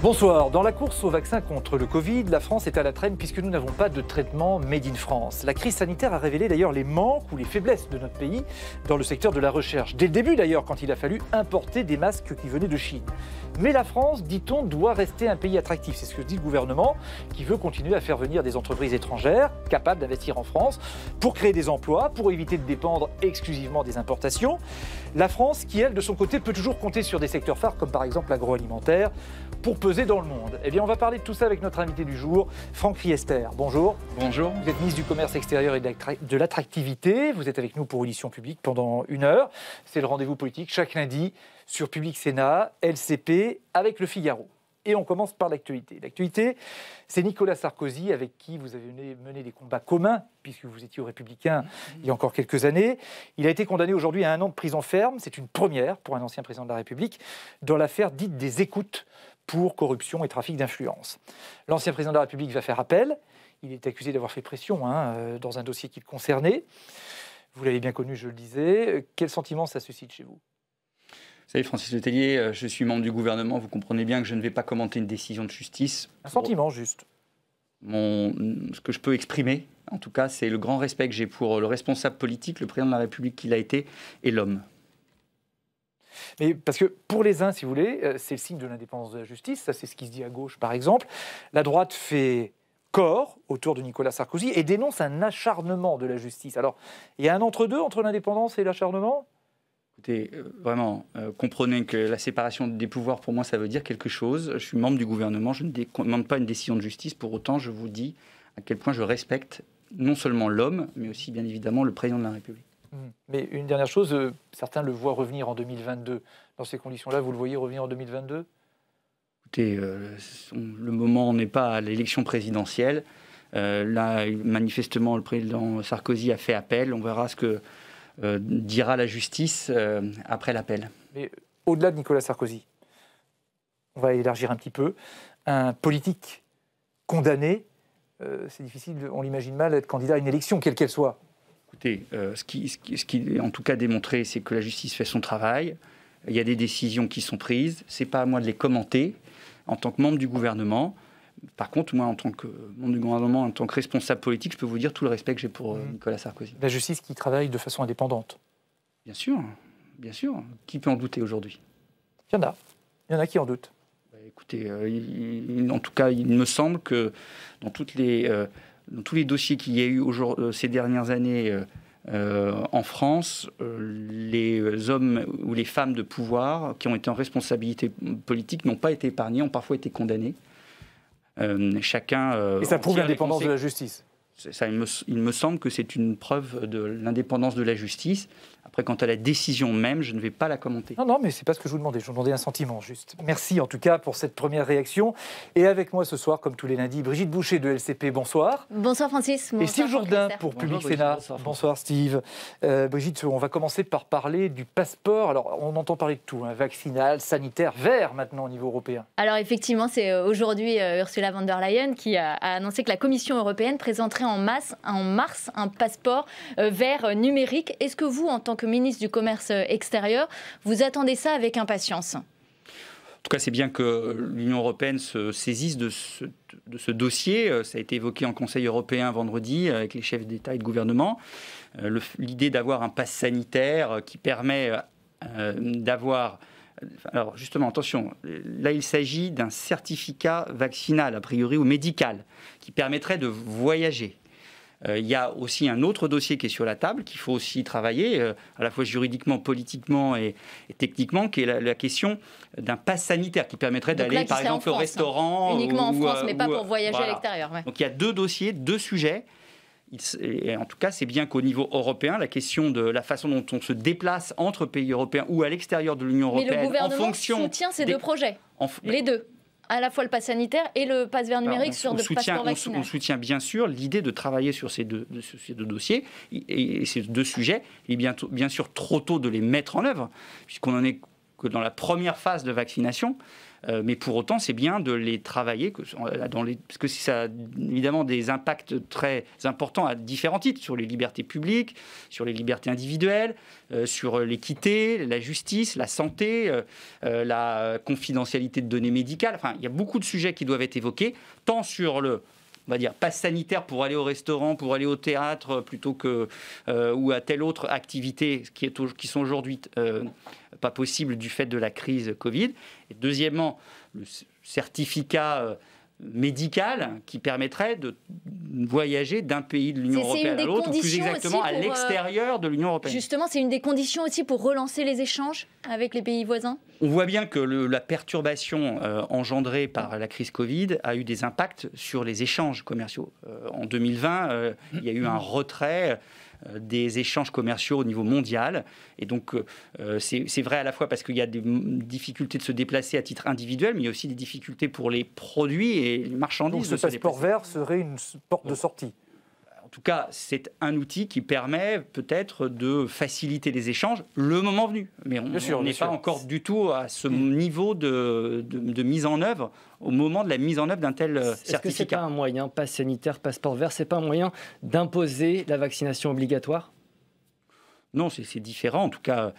Bonsoir. Dans la course au vaccin contre le Covid, la France est à la traîne puisque nous n'avons pas de traitement made in France. La crise sanitaire a révélé d'ailleurs les manques ou les faiblesses de notre pays dans le secteur de la recherche. Dès le début d'ailleurs, quand il a fallu importer des masques qui venaient de Chine. Mais la France, dit-on, doit rester un pays attractif. C'est ce que dit le gouvernement, qui veut continuer à faire venir des entreprises étrangères capables d'investir en France pour créer des emplois, pour éviter de dépendre exclusivement des importations. La France, qui elle, de son côté, peut toujours compter sur des secteurs phares, comme par exemple l'agroalimentaire, pour peser dans le monde. Eh bien, on va parler de tout ça avec notre invité du jour, Franck Riester. Bonjour. Bonjour. Vous êtes ministre du Commerce extérieur et de l'attractivité. Vous êtes avec nous pour Audition publique pendant 1 heure. C'est le rendez-vous politique chaque lundi sur Public Sénat, LCP, avec Le Figaro. Et on commence par l'actualité. L'actualité, c'est Nicolas Sarkozy, avec qui vous avez mené des combats communs, puisque vous étiez aux Républicains il y a encore quelques années. Il a été condamné aujourd'hui à 1 an de prison ferme. C'est une première pour un ancien président de la République, dans l'affaire dite des écoutes pour corruption et trafic d'influence. L'ancien président de la République va faire appel. Il est accusé d'avoir fait pression dans un dossier qui le concernait. Vous l'avez bien connu, je le disais. Quel sentiment ça suscite chez vous ? Vous savez, Francis Letellier, je suis membre du gouvernement. Vous comprenez bien que je ne vais pas commenter une décision de justice. Un sentiment, juste. Ce que je peux exprimer, en tout cas, c'est le grand respect que j'ai pour le responsable politique, le président de la République qu'il a été, et l'homme. Mais parce que pour les uns, si vous voulez, c'est le signe de l'indépendance de la justice. Ça, c'est ce qui se dit à gauche, par exemple. La droite fait corps autour de Nicolas Sarkozy et dénonce un acharnement de la justice. Alors, il y a un entre-deux entre l'indépendance et l'acharnement ? Écoutez, vraiment, comprenez que la séparation des pouvoirs, pour moi, ça veut dire quelque chose. Je suis membre du gouvernement, je ne demande pas une décision de justice. Pour autant, je vous dis à quel point je respecte non seulement l'homme, mais aussi, bien évidemment, le président de la République. Mais une dernière chose, certains le voient revenir en 2022. Dans ces conditions-là, vous le voyez revenir en 2022 ? Écoutez, le moment n'est pas à l'élection présidentielle. Là, manifestement, le président Sarkozy a fait appel. On verra ce que dira la justice après l'appel. Mais au-delà de Nicolas Sarkozy, on va élargir un petit peu, un politique condamné, c'est difficile, on l'imagine mal, être candidat à une élection, quelle qu'elle soit. Écoutez, ce qui est en tout cas démontré, c'est que la justice fait son travail. Il y a des décisions qui sont prises. Ce n'est pas à moi de les commenter en tant que membre du gouvernement. Par contre, moi, en tant que membre du gouvernement, en tant que responsable politique, je peux vous dire tout le respect que j'ai pour Nicolas Sarkozy. La justice qui travaille de façon indépendante. Bien sûr, bien sûr. Qui peut en douter aujourd'hui ? Il y en a qui en doutent. Écoutez, en tout cas, il me semble que dans tous les dossiers qu'il y a eu ces dernières années en France, les hommes ou les femmes de pouvoir qui ont été en responsabilité politique n'ont pas été épargnés, ont parfois été condamnés. Et ça prouve l'indépendance de la justice. Il me semble que c'est une preuve de l'indépendance de la justice. Après, quant à la décision même, je ne vais pas la commenter. Non, mais c'est pas ce que je vous demandais. Je vous demandais un sentiment, juste. Merci en tout cas pour cette première réaction. Et avec moi ce soir, comme tous les lundis, Brigitte Boucher de LCP, bonsoir. Bonsoir Francis. Bonsoir, et Steve Jourdain pour Bonjour, Public Sénat. Bonsoir Steve. Brigitte, on va commencer par parler du passeport. Alors, on entend parler de tout, vaccinal, sanitaire, vert maintenant au niveau européen. Alors effectivement, c'est aujourd'hui Ursula von der Leyen qui a annoncé que la Commission européenne présenterait en mars un passeport vert numérique. Est-ce que vous, en tant que ministre du Commerce extérieur, vous attendez ça avec impatience ? En tout cas, c'est bien que l'Union européenne se saisisse de ce dossier. Ça a été évoqué en Conseil européen vendredi avec les chefs d'État et de gouvernement. L'idée d'avoir un pass sanitaire qui permet d'avoir... Alors justement, attention, là il s'agit d'un certificat vaccinal, a priori, ou médical, qui permettrait de voyager. Il y a aussi un autre dossier qui est sur la table, qu'il faut aussi travailler, à la fois juridiquement, politiquement et techniquement, qui est la question d'un pass sanitaire qui permettrait d'aller, par exemple, au restaurant. Uniquement en France, mais pas pour voyager à l'extérieur. Ouais. Donc il y a 2 dossiers, 2 sujets. Et en tout cas, c'est bien qu'au niveau européen, la question de la façon dont on se déplace entre pays européens ou à l'extérieur de l'Union européenne, mais le gouvernement soutient ces 2 projets, les 2. À la fois le pass sanitaire et le pass vert numérique sur le passeport vaccinal. On soutient bien sûr l'idée de travailler sur ces deux dossiers et ces 2 sujets. Il est bien sûr trop tôt de les mettre en œuvre, puisqu'on n'en est que dans la première phase de vaccination. Mais pour autant, c'est bien de les travailler, parce que ça a évidemment des impacts très importants à différents titres, sur les libertés publiques, sur les libertés individuelles, sur l'équité, la justice, la santé, la confidentialité de données médicales. Enfin, il y a beaucoup de sujets qui doivent être évoqués, tant sur le on va dire, passe sanitaire pour aller au restaurant, pour aller au théâtre, plutôt que ou à telle autre activité qui sont aujourd'hui pas possibles du fait de la crise Covid. Et deuxièmement, le certificat médical qui permettrait de voyager d'un pays de l'Union européenne à l'autre, ou plus exactement à l'extérieur de l'Union européenne. Justement, c'est une des conditions aussi pour relancer les échanges avec les pays voisins ? On voit bien que la perturbation engendrée par la crise Covid a eu des impacts sur les échanges commerciaux. En 2020, il y a eu un retrait des échanges commerciaux au niveau mondial. Et donc, c'est vrai à la fois parce qu'il y a des difficultés de se déplacer à titre individuel, mais il y a aussi des difficultés pour les produits et les marchandises. Donc ce passeport vert serait une porte de sortie. En tout cas, c'est un outil qui permet peut-être de faciliter les échanges le moment venu. Mais on n'est pas encore du tout à ce niveau de mise en œuvre au moment de la mise en œuvre d'un tel certificat. Est-ce que ce n'est pas un moyen, passe sanitaire, passeport vert, ce n'est pas un moyen d'imposer la vaccination obligatoire ? Non, c'est différent. En tout cas,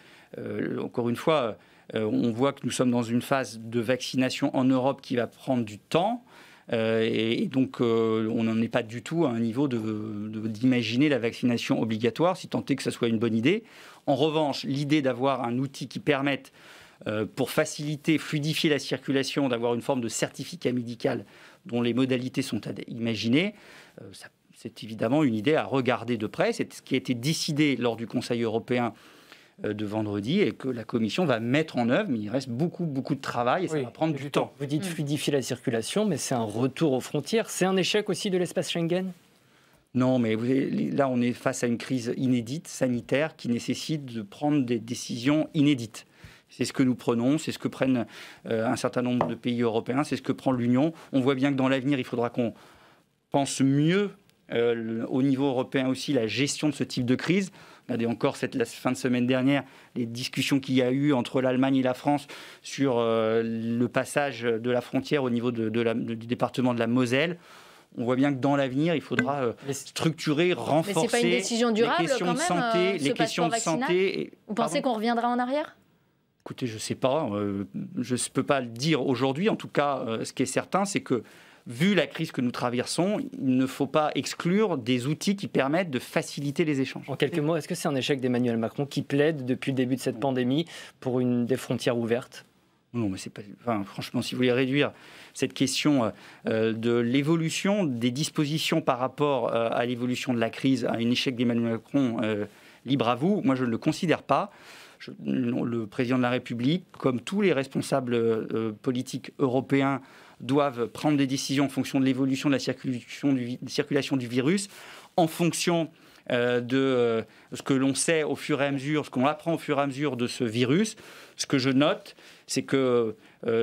encore une fois, on voit que nous sommes dans une phase de vaccination en Europe qui va prendre du temps. Et donc, on n'en est pas du tout à un niveau d'imaginer la vaccination obligatoire, si tant est que ça soit une bonne idée. En revanche, l'idée d'avoir un outil qui permette, pour faciliter, fluidifier la circulation, d'avoir une forme de certificat médical dont les modalités sont à imaginer, c'est évidemment une idée à regarder de près. C'est ce qui a été décidé lors du Conseil européen de vendredi et que la Commission va mettre en œuvre, mais il reste beaucoup de travail et ça va prendre du temps. Vous dites fluidifier la circulation, mais c'est un retour aux frontières. C'est un échec aussi de l'espace Schengen ? Non, mais là, on est face à une crise inédite, sanitaire, qui nécessite de prendre des décisions inédites. C'est ce que nous prenons, c'est ce que prennent un certain nombre de pays européens, c'est ce que prend l'Union. On voit bien que dans l'avenir, il faudra qu'on pense mieux au niveau européen aussi la gestion de ce type de crise. Regardez encore la fin de semaine dernière, les discussions qu'il y a eu entre l'Allemagne et la France sur le passage de la frontière au niveau du département de la Moselle. On voit bien que dans l'avenir, il faudra structurer, renforcer mais c'est pas une décision durable, les questions quand de même, santé. Les questions de santé. Vous pensez qu'on reviendra en arrière ? Écoutez, je ne sais pas. Je ne peux pas le dire aujourd'hui. En tout cas, ce qui est certain, c'est que vu la crise que nous traversons, il ne faut pas exclure des outils qui permettent de faciliter les échanges. En quelques mots, est-ce que c'est un échec d'Emmanuel Macron qui plaide depuis le début de cette pandémie pour des frontières ouvertes ? Non, mais c'est pas. Enfin, franchement, si vous voulez réduire cette question de l'évolution des dispositions par rapport à l'évolution de la crise à un échec d'Emmanuel Macron, libre à vous, moi je ne le considère pas. Le président de la République, comme tous les responsables politiques européens, doivent prendre des décisions en fonction de l'évolution de la circulation du virus, en fonction de ce que l'on sait au fur et à mesure, ce qu'on apprend au fur et à mesure de ce virus. Ce que je note, c'est que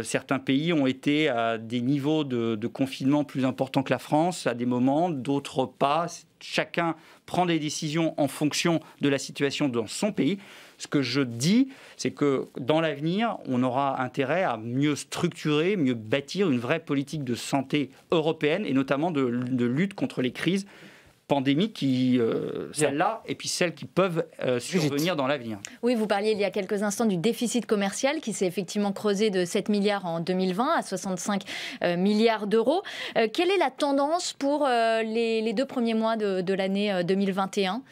certains pays ont été à des niveaux de confinement plus importants que la France à des moments, d'autres pas. Chacun prend des décisions en fonction de la situation dans son pays. Ce que je dis, c'est que dans l'avenir, on aura intérêt à mieux structurer, mieux bâtir une vraie politique de santé européenne et notamment de lutte contre les crises pandémiques, celles-là, et puis celles qui peuvent survenir dans l'avenir. Oui, vous parliez il y a quelques instants du déficit commercial qui s'est effectivement creusé de 7 milliards en 2020 à 65 milliards d'euros. Quelle est la tendance pour les 2 premiers mois de l'année 2021 ?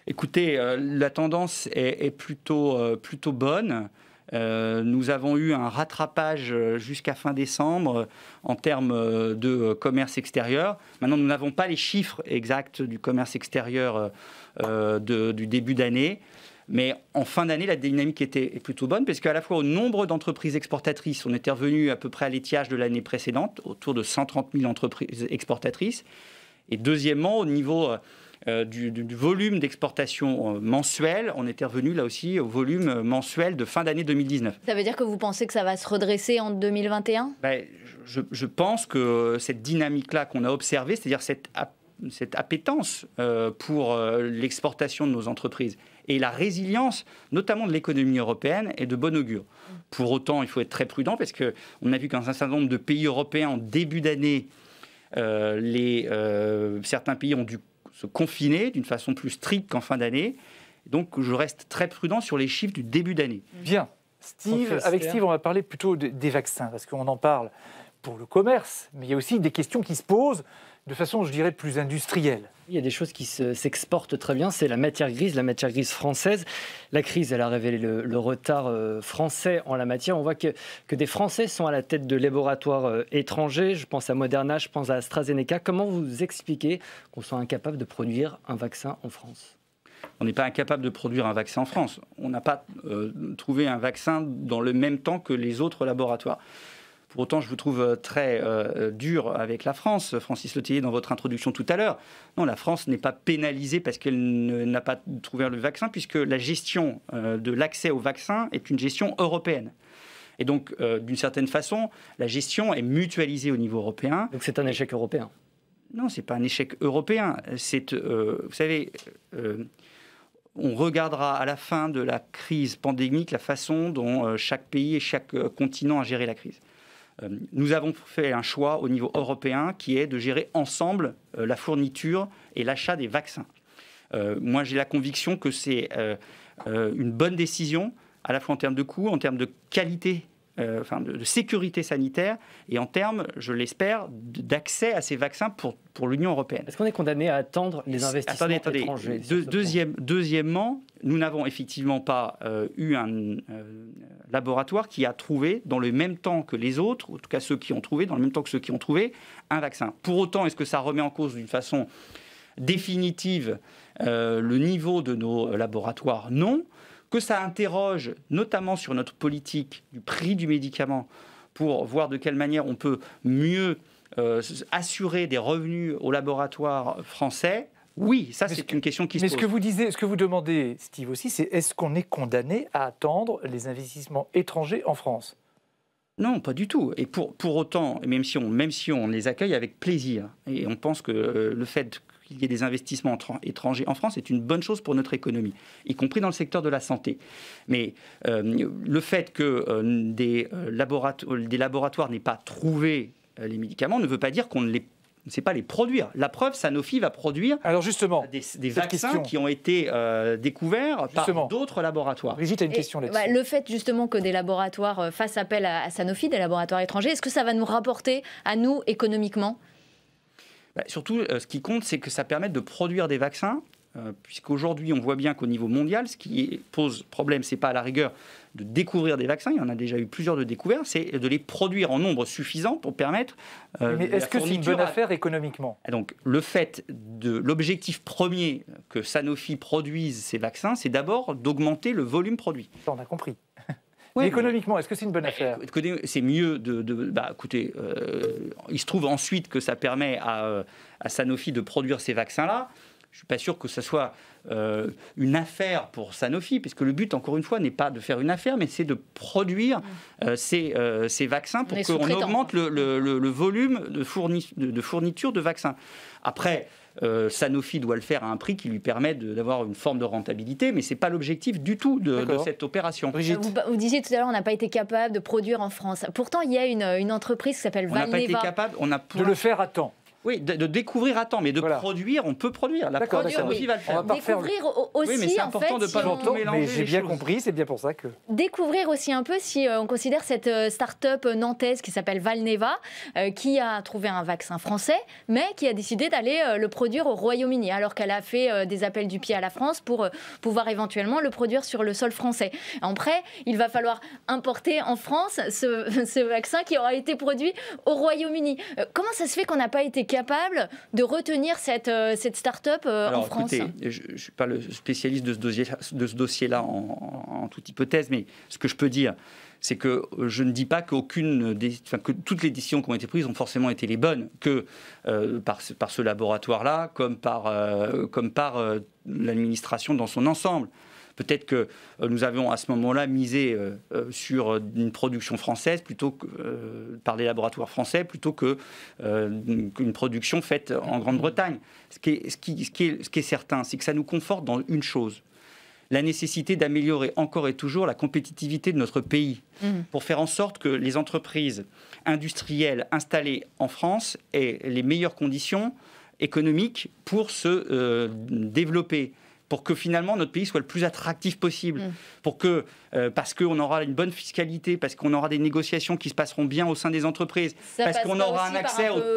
Écoutez, la tendance est plutôt bonne. Nous avons eu un rattrapage jusqu'à fin décembre en termes de commerce extérieur. Maintenant, nous n'avons pas les chiffres exacts du commerce extérieur du début d'année. Mais en fin d'année, la dynamique est plutôt bonne, parce qu'à la fois au nombre d'entreprises exportatrices, on était revenu à peu près à l'étiage de l'année précédente, autour de 130 000 entreprises exportatrices. Et deuxièmement, au niveau du volume d'exportation mensuel, on était revenu là aussi au volume mensuel de fin d'année 2019. Ça veut dire que vous pensez que ça va se redresser en 2021 ? Je pense que cette dynamique-là qu'on a observée, c'est-à-dire cette appétence pour l'exportation de nos entreprises et la résilience, notamment de l'économie européenne, est de bon augure. Pour autant, il faut être très prudent parce qu'on a vu qu'un certain nombre de pays européens en début d'année, certains pays ont dû se confiner d'une façon plus stricte qu'en fin d'année. Donc, je reste très prudent sur les chiffres du début d'année. Bien. Avec Steve, on va parler plutôt des vaccins, parce qu'on en parle pour le commerce, mais il y a aussi des questions qui se posent de façon, je dirais, plus industrielle. Il y a des choses qui s'exportent très bien, c'est la matière grise française. La crise, elle a révélé le retard français en la matière. On voit que des Français sont à la tête de laboratoires étrangers. Je pense à Moderna, je pense à AstraZeneca. Comment vous expliquez qu'on soit incapable de produire un vaccin en France ? On n'est pas incapable de produire un vaccin en France. On n'a pas trouvé un vaccin dans le même temps que les autres laboratoires. Pour autant, je vous trouve très dur avec la France. Francis Letellier, dans votre introduction tout à l'heure, non, la France n'est pas pénalisée parce qu'elle n'a pas trouvé le vaccin, puisque la gestion de l'accès au vaccin est une gestion européenne. Et donc, d'une certaine façon, la gestion est mutualisée au niveau européen. Donc c'est un échec européen ? Non, ce n'est pas un échec européen. Vous savez... on regardera à la fin de la crise pandémique la façon dont chaque pays et chaque continent a géré la crise. Nous avons fait un choix au niveau européen qui est de gérer ensemble la fourniture et l'achat des vaccins. Moi, j'ai la conviction que c'est une bonne décision, à la fois en termes de coût, en termes de qualité, de sécurité sanitaire et en termes, je l'espère, d'accès à ces vaccins pour l'Union européenne. Est-ce qu'on est condamné à attendre les investissements étrangers ? Deuxièmement, nous n'avons effectivement pas eu un laboratoire qui a trouvé, dans le même temps que les autres, en tout cas ceux qui ont trouvé, dans le même temps que ceux qui ont trouvé, un vaccin. Pour autant, est-ce que ça remet en cause d'une façon définitive le niveau de nos laboratoires ? Non. Que ça interroge notamment sur notre politique du prix du médicament pour voir de quelle manière on peut mieux assurer des revenus aux laboratoires français. Oui, ça c'est une question qui se pose. Mais ce que vous demandez, Steve, aussi, c'est est-ce qu'on est condamné à attendre les investissements étrangers en France ? Non, pas du tout. Et pour autant, même si on les accueille avec plaisir, et on pense que le fait qu'il y ait des investissements étrangers en France est une bonne chose pour notre économie, y compris dans le secteur de la santé. Mais le fait que des laboratoires n'aient pas trouvé les médicaments ne veut pas dire qu'on ne sait pas les produire. La preuve, Sanofi va produire des vaccins qui ont été découverts par d'autres laboratoires. Brigitte a une question là-dessus. Le fait justement que des laboratoires fassent appel à Sanofi, des laboratoires étrangers, est-ce que ça va nous rapporter à nous économiquement ? Surtout, ce qui compte, c'est que ça permette de produire des vaccins, puisqu'aujourd'hui, on voit bien qu'au niveau mondial, ce qui pose problème, ce n'est pas à la rigueur de découvrir des vaccins, il y en a déjà eu plusieurs de découverts, c'est de les produire en nombre suffisant pour permettre mais est-ce que c'est une bonne affaire économiquement ? Donc, l'objectif premier que Sanofi produise ces vaccins, c'est d'abord d'augmenter le volume produit. Ça, on a compris. Mais économiquement, est-ce que c'est une bonne affaire ? C'est mieux écoutez, il se trouve ensuite que ça permet à Sanofi de produire ces vaccins-là. Je ne suis pas sûr que ce soit une affaire pour Sanofi, puisque le but, encore une fois, n'est pas de faire une affaire, mais c'est de produire ces vaccins pour qu'on augmente le volume de fourniture de vaccins. Après, Sanofi doit le faire à un prix qui lui permet d'avoir une forme de rentabilité, mais ce n'est pas l'objectif du tout de cette opération. Vous disiez tout à l'heure, on n'a pas été capable de produire en France. Pourtant, il y a une entreprise qui s'appelle Valneva. On n'a pas été capable de le faire à temps. Oui, de découvrir à temps, mais de produire, on peut produire. La preuve, Sanofi va le faire. Découvrir aussi, oui, mais c'est important de ne pas tout mélanger. Mais j'ai bien compris, c'est bien pour ça que... Découvrir aussi un peu si on considère cette start-up nantaise qui s'appelle Valneva, qui a trouvé un vaccin français, mais qui a décidé d'aller le produire au Royaume-Uni, alors qu'elle a fait des appels du pied à la France pour pouvoir éventuellement le produire sur le sol français. Après, il va falloir importer en France ce vaccin qui aura été produit au Royaume-Uni. Comment ça se fait qu'on n'a pas été capable de retenir cette start-up en France ? Écoutez, je ne suis pas le spécialiste de ce dossier-là en toute hypothèse, mais ce que je peux dire, c'est que je ne dis pas que toutes les décisions qui ont été prises ont forcément été les bonnes, que par ce laboratoire-là, comme par l'administration dans son ensemble. Peut-être que nous avions à ce moment-là misé sur une production française plutôt que par des laboratoires français plutôt qu'une production faite en Grande-Bretagne. Ce qui est certain, c'est que ça nous conforte dans une chose. la nécessité d'améliorer encore et toujours la compétitivité de notre pays pour faire en sorte que les entreprises industrielles installées en France aient les meilleures conditions économiques pour se développer, pour que finalement notre pays soit le plus attractif possible, pour que, parce qu'on aura une bonne fiscalité, parce qu'on aura des négociations qui se passeront bien au sein des entreprises, parce qu'on aura un accès aux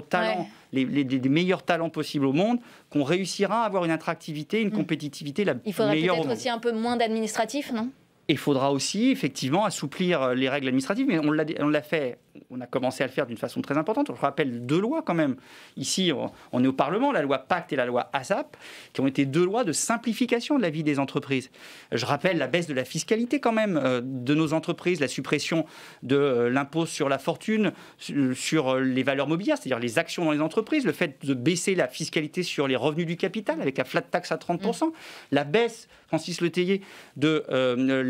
talents, les meilleurs talents possibles au monde, qu'on réussira à avoir une attractivité, une compétitivité la meilleure au monde. Il faudrait peut-être aussi un peu moins d'administratif, non ? Il faudra aussi, effectivement, assouplir les règles administratives, mais on l'a fait, on a commencé à le faire d'une façon très importante. Je rappelle 2 lois quand même. Ici, on est au Parlement, la loi Pacte et la loi ASAP, qui ont été 2 lois de simplification de la vie des entreprises. Je rappelle la baisse de la fiscalité quand même de nos entreprises, la suppression de l'impôt sur la fortune, sur les valeurs mobilières, c'est-à-dire les actions dans les entreprises, le fait de baisser la fiscalité sur les revenus du capital avec la flat tax à 30%, la baisse, Francis Letellier, de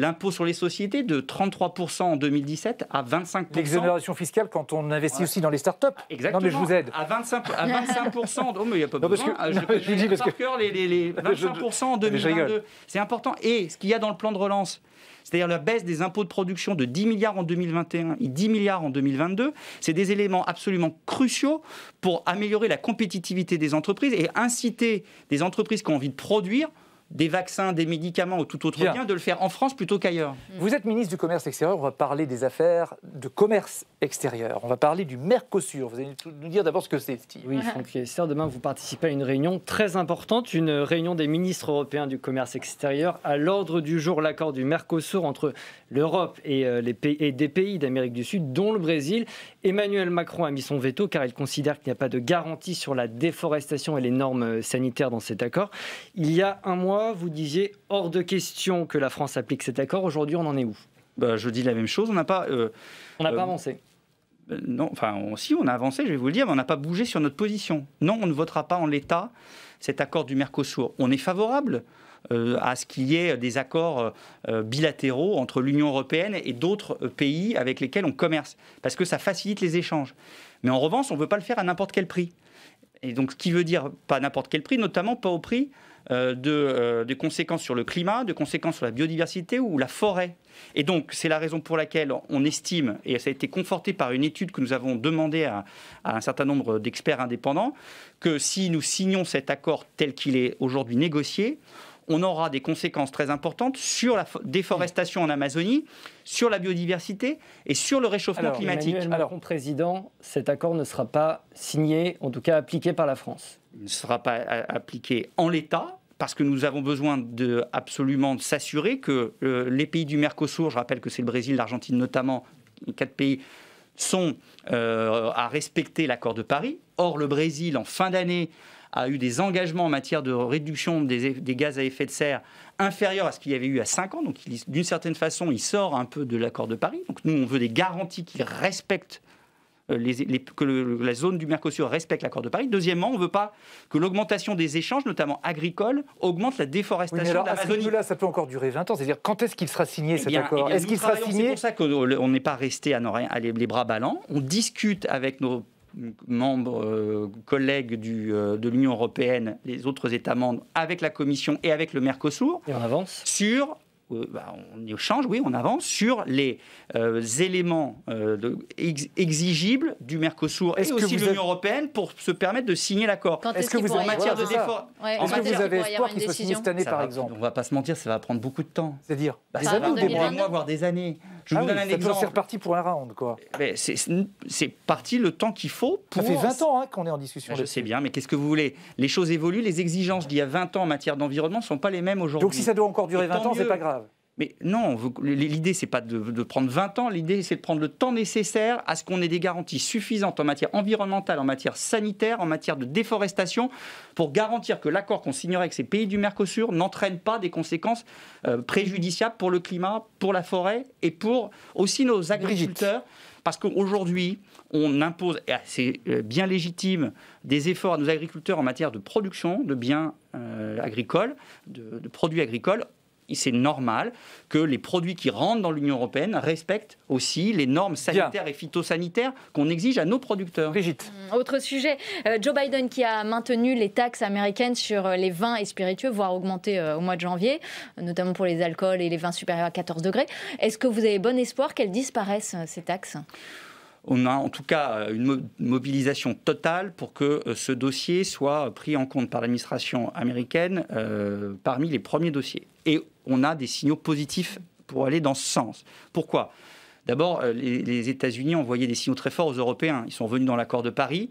l'impôt sur les sociétés de 33% en 2017 à 25%. L'exonération fiscale quand on investit aussi dans les startups. Exactement. Non mais je vous aide. À 25%. Oh mais il n'y a pas besoin. Je vous dis parce que les 25% en 2022. C'est important. Et ce qu'il y a dans le plan de relance, c'est-à-dire la baisse des impôts de production de 10 milliards en 2021 et 10 milliards en 2022, c'est des éléments absolument cruciaux pour améliorer la compétitivité des entreprises et inciter des entreprises qui ont envie de produire des vaccins, des médicaments ou tout autre bien, de le faire en France plutôt qu'ailleurs. Vous êtes ministre du Commerce extérieur, on va parler des affaires de commerce extérieur. On va parler du Mercosur. Vous allez nous dire d'abord ce que c'est, Steve. Oui, Franck Esser, demain vous participez à une réunion très importante, une réunion des ministres européens du commerce extérieur. À l'ordre du jour, l'accord du Mercosur entre l'Europe et des pays d'Amérique du Sud, dont le Brésil. Emmanuel Macron a mis son veto car il considère qu'il n'y a pas de garantie sur la déforestation et les normes sanitaires dans cet accord. Il y a un mois, vous disiez hors de question que la France applique cet accord. Aujourd'hui, on en est où ? Je dis la même chose. On n'a pas avancé. Non, si on a avancé, je vais vous le dire, mais on n'a pas bougé sur notre position. Non, on ne votera pas en l'état cet accord du Mercosur. On est favorable à ce qu'il y ait des accords bilatéraux entre l'Union européenne et d'autres pays avec lesquels on commerce, parce que ça facilite les échanges. Mais en revanche, on ne veut pas le faire à n'importe quel prix. Et donc, ce qui veut dire pas à n'importe quel prix, notamment pas au prix de conséquences sur le climat, de conséquences sur la biodiversité ou la forêt. Et donc, c'est la raison pour laquelle on estime, et ça a été conforté par une étude que nous avons demandé à un certain nombre d'experts indépendants, que si nous signons cet accord tel qu'il est aujourd'hui négocié, on aura des conséquences très importantes sur la déforestation en Amazonie, sur la biodiversité et sur le réchauffement climatique. Emmanuel Macron, président, cet accord ne sera pas signé, en tout cas appliqué par la France. Il ne sera pas appliqué en l'état, parce que nous avons besoin absolument de s'assurer que les pays du Mercosur, je rappelle que c'est le Brésil, l'Argentine notamment, 4 pays, sont à respecter l'accord de Paris. Or, le Brésil, en fin d'année, a eu des engagements en matière de réduction des gaz à effet de serre inférieurs à ce qu'il y avait eu à 5 ans. Donc, d'une certaine façon, il sort un peu de l'accord de Paris. Donc, nous, on veut des garanties qui respectent que la zone du Mercosur respecte l'accord de Paris. Deuxièmement, on ne veut pas que l'augmentation des échanges, notamment agricoles, augmente la déforestation de l'Amazonie. Là, ça peut encore durer 20 ans. C'est-à-dire, quand est-ce qu'il sera signé cet accord ? Est-ce qu'il sera signé ? C'est pour ça qu'on n'est pas resté les bras ballants. On discute avec nos membres, collègues de l'Union européenne, les autres États membres, avec la Commission et avec le Mercosur. Et on avance sur... on échange, oui, on avance sur les éléments exigibles du Mercosur et aussi de l'Union européenne pour se permettre de signer l'accord. Est-ce que vous avez espoir qu'il soit signé cette année, par exemple ? On ne va pas se mentir, ça va prendre beaucoup de temps. C'est-à-dire des années ou des mois, voire des années. Je vous donne un exemple. C'est reparti pour un round, quoi. Mais c'est parti le temps qu'il faut pour... Ça fait 20 ans qu'on est en discussion. Je sais bien, mais qu'est-ce que vous voulez ? Les choses évoluent, les exigences d'il y a 20 ans en matière d'environnement ne sont pas les mêmes aujourd'hui. Donc si ça doit encore durer 20 ans, c'est pas grave. Mais non, l'idée, c'est pas de prendre 20 ans, l'idée, c'est de prendre le temps nécessaire à ce qu'on ait des garanties suffisantes en matière environnementale, en matière sanitaire, en matière de déforestation, pour garantir que l'accord qu'on signerait avec ces pays du Mercosur n'entraîne pas des conséquences préjudiciables pour le climat, pour la forêt et pour aussi nos agriculteurs. Parce qu'aujourd'hui, on impose, et c'est bien légitime, des efforts à nos agriculteurs en matière de production de biens agricoles, de produits agricoles. c'est normal que les produits qui rentrent dans l'Union européenne respectent aussi les normes sanitaires et phytosanitaires qu'on exige à nos producteurs. Brigitte. Autre sujet, Joe Biden qui a maintenu les taxes américaines sur les vins et spiritueux, voire augmenté au mois de janvier, notamment pour les alcools et les vins supérieurs à 14 degrés. Est-ce que vous avez bon espoir qu'elles disparaissent, ces taxes ? On a en tout cas une mobilisation totale pour que ce dossier soit pris en compte par l'administration américaine parmi les premiers dossiers. Et on a des signaux positifs pour aller dans ce sens. Pourquoi ? D'abord, les États-Unis ont envoyé des signaux très forts aux Européens. Ils sont venus dans l'accord de Paris.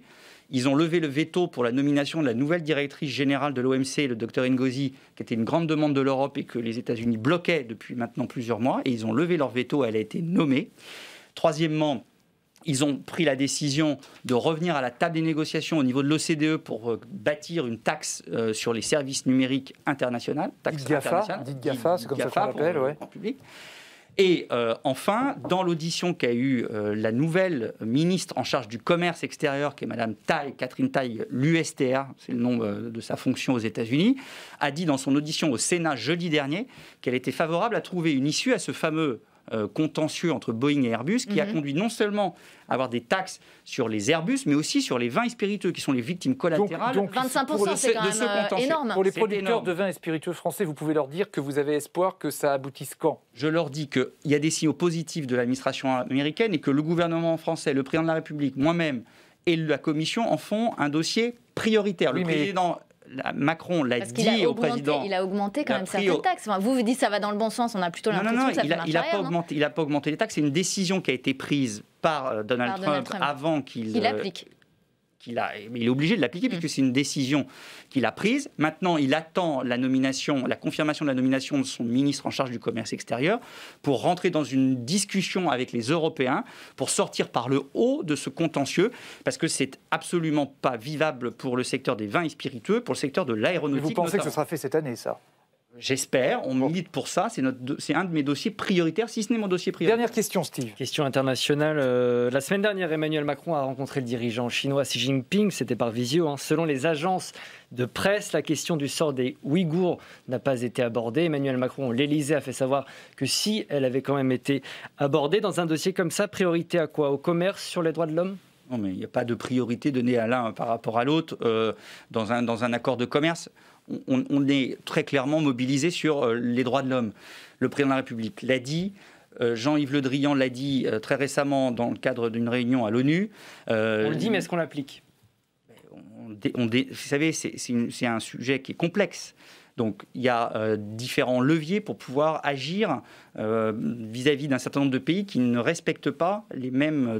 Ils ont levé le veto pour la nomination de la nouvelle directrice générale de l'OMC, le Dr Ngozi, qui était une grande demande de l'Europe et que les États-Unis bloquaient depuis maintenant plusieurs mois. Et ils ont levé leur veto, elle a été nommée. Troisièmement, ils ont pris la décision de revenir à la table des négociations au niveau de l'OCDE pour bâtir une taxe sur les services numériques internationaux. Dites GAFA, c'est comme ça qu'on l'appelle, ouais. En public. Et enfin, dans l'audition qu'a eue la nouvelle ministre en charge du commerce extérieur, qui est Madame Catherine Tai, l'USTR, c'est le nom de sa fonction aux États-Unis, a dit dans son audition au Sénat jeudi dernier qu'elle était favorable à trouver une issue à ce fameux contentieux entre Boeing et Airbus, qui a conduit non seulement à avoir des taxes sur les Airbus, mais aussi sur les vins et spiritueux, qui sont les victimes collatérales. Donc 25%, c'est quand même énorme. Pour les producteurs de vins et spiritueux français, vous pouvez leur dire que vous avez espoir que ça aboutisse quand ? Je leur dis qu'il y a des signaux positifs de l'administration américaine et que le gouvernement français, le président de la République, moi-même et la Commission en font un dossier prioritaire. Le président Macron l'a dit au président. Il a augmenté quand même certaines taxes. Enfin, vous dites que ça va dans le bon sens, on a plutôt l'impression que ça fait marche arrière. Il n'a pas augmenté les taxes, c'est une décision qui a été prise par Donald Trump avant qu'il l'applique. Il est obligé de l'appliquer puisque c'est une décision qu'il a prise. Maintenant, il attend la confirmation de la nomination de son ministre en charge du commerce extérieur pour rentrer dans une discussion avec les Européens pour sortir par le haut de ce contentieux parce que c'est absolument pas vivable pour le secteur des vins et spiritueux, pour le secteur de l'aéronautique. Vous pensez notamment. Que ce sera fait cette année, ça ? J'espère, on milite pour ça, c'est un de mes dossiers prioritaires, si ce n'est mon dossier prioritaire. Dernière question, Steve. Question internationale. La semaine dernière, Emmanuel Macron a rencontré le dirigeant chinois Xi Jinping, c'était par visio. Selon les agences de presse, la question du sort des Ouïghours n'a pas été abordée. Emmanuel Macron, l'Élysée, a fait savoir que si elle avait quand même été abordée dans un dossier comme ça, priorité à quoi ? Au commerce, sur les droits de l'homme ? Non, mais il n'y a pas de priorité donnée à l'un par rapport à l'autre dans un accord de commerce. On est très clairement mobilisé sur les droits de l'homme. Le président de la République l'a dit, Jean-Yves Le Drian l'a dit très récemment dans le cadre d'une réunion à l'ONU. On le dit, mais est-ce qu'on l'applique ? Vous savez, c'est un sujet qui est complexe. Donc, il y a différents leviers pour pouvoir agir vis-à-vis d'un certain nombre de pays qui ne respectent pas les mêmes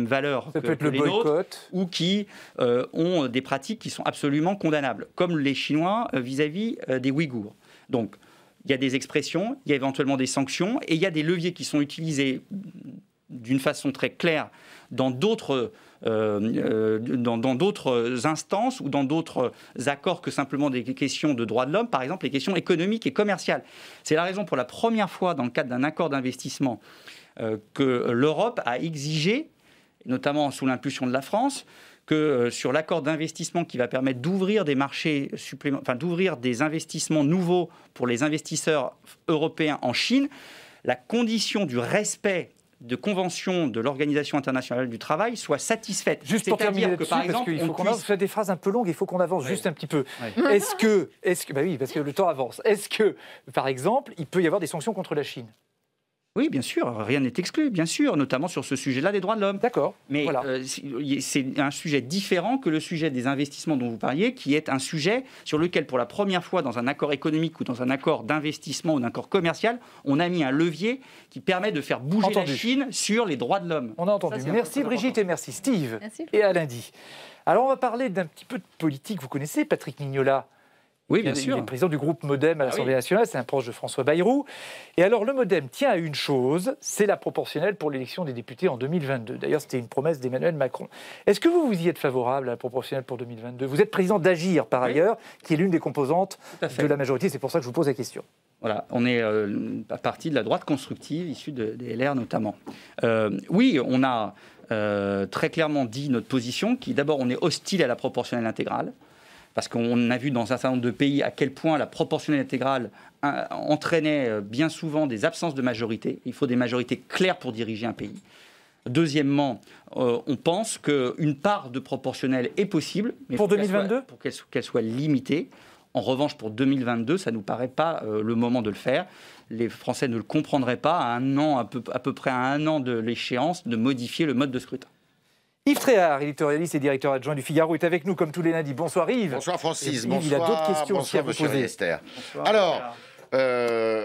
valeurs que les nôtres ou qui ont des pratiques qui sont absolument condamnables, comme les Chinois vis-à-vis des Ouïghours. Donc, il y a des expressions, il y a éventuellement des sanctions et il y a des leviers qui sont utilisés d'une façon très claire dans d'autres instances ou dans d'autres accords que simplement des questions de droits de l'homme, par exemple les questions économiques et commerciales. C'est la raison pour la première fois dans le cadre d'un accord d'investissement que l'Europe a exigé, notamment sous l'impulsion de la France, que sur l'accord d'investissement qui va permettre d'ouvrir des marchés d'ouvrir des investissements nouveaux pour les investisseurs européens en Chine, la condition du respect de convention de l'Organisation internationale du travail soit satisfaite. Juste pour terminer là-dessus, parce qu'il faut qu'on avance, fait des phrases un peu longues, il faut qu'on avance juste un petit peu. Oui. Est-ce que, bah oui, parce que le temps avance. Est-ce que, par exemple, il peut y avoir des sanctions contre la Chine ? Oui, bien sûr, rien n'est exclu, bien sûr, notamment sur ce sujet-là des droits de l'homme. D'accord. Mais voilà. C'est un sujet différent que le sujet des investissements dont vous parliez, qui est un sujet sur lequel, pour la première fois, dans un accord économique ou dans un accord d'investissement ou d'un accord commercial, on a mis un levier qui permet de faire bouger la Chine sur les droits de l'homme. On a entendu. Ça, merci Brigitte et merci Steve. Merci. Et à lundi. Alors, on va parler d'un petit peu de politique. Vous connaissez Patrick Mignola ? Oui, bien sûr. Il est président du groupe Modem à l'Assemblée nationale, c'est un proche de François Bayrou. Et alors, le Modem tient à une chose, c'est la proportionnelle pour l'élection des députés en 2022. D'ailleurs, c'était une promesse d'Emmanuel Macron. Est-ce que vous y êtes favorable à la proportionnelle pour 2022 ? Vous êtes président d'Agir, par ailleurs, qui est l'une des composantes de la majorité. C'est pour ça que je vous pose la question. Voilà, on est à partie de la droite constructive, issue des LR notamment. Oui, on a très clairement dit notre position, qui d'abord, on est hostile à la proportionnelle intégrale, parce qu'on a vu dans un certain nombre de pays à quel point la proportionnelle intégrale entraînait bien souvent des absences de majorité. Il faut des majorités claires pour diriger un pays. Deuxièmement, on pense qu'une part de proportionnelle est possible, mais pour 2022 pour qu'elle soit limitée. En revanche, pour 2022, ça ne nous paraît pas le moment de le faire. Les Français ne le comprendraient pas à peu près à un an de l'échéance de modifier le mode de scrutin. Yves Tréhard, éditorialiste et directeur adjoint du Figaro, est avec nous comme tous les lundis. Bonsoir Yves. Bonsoir Francis. Yves, il a d'autres questions aussi à vous Monsieur poser. Riester. Alors,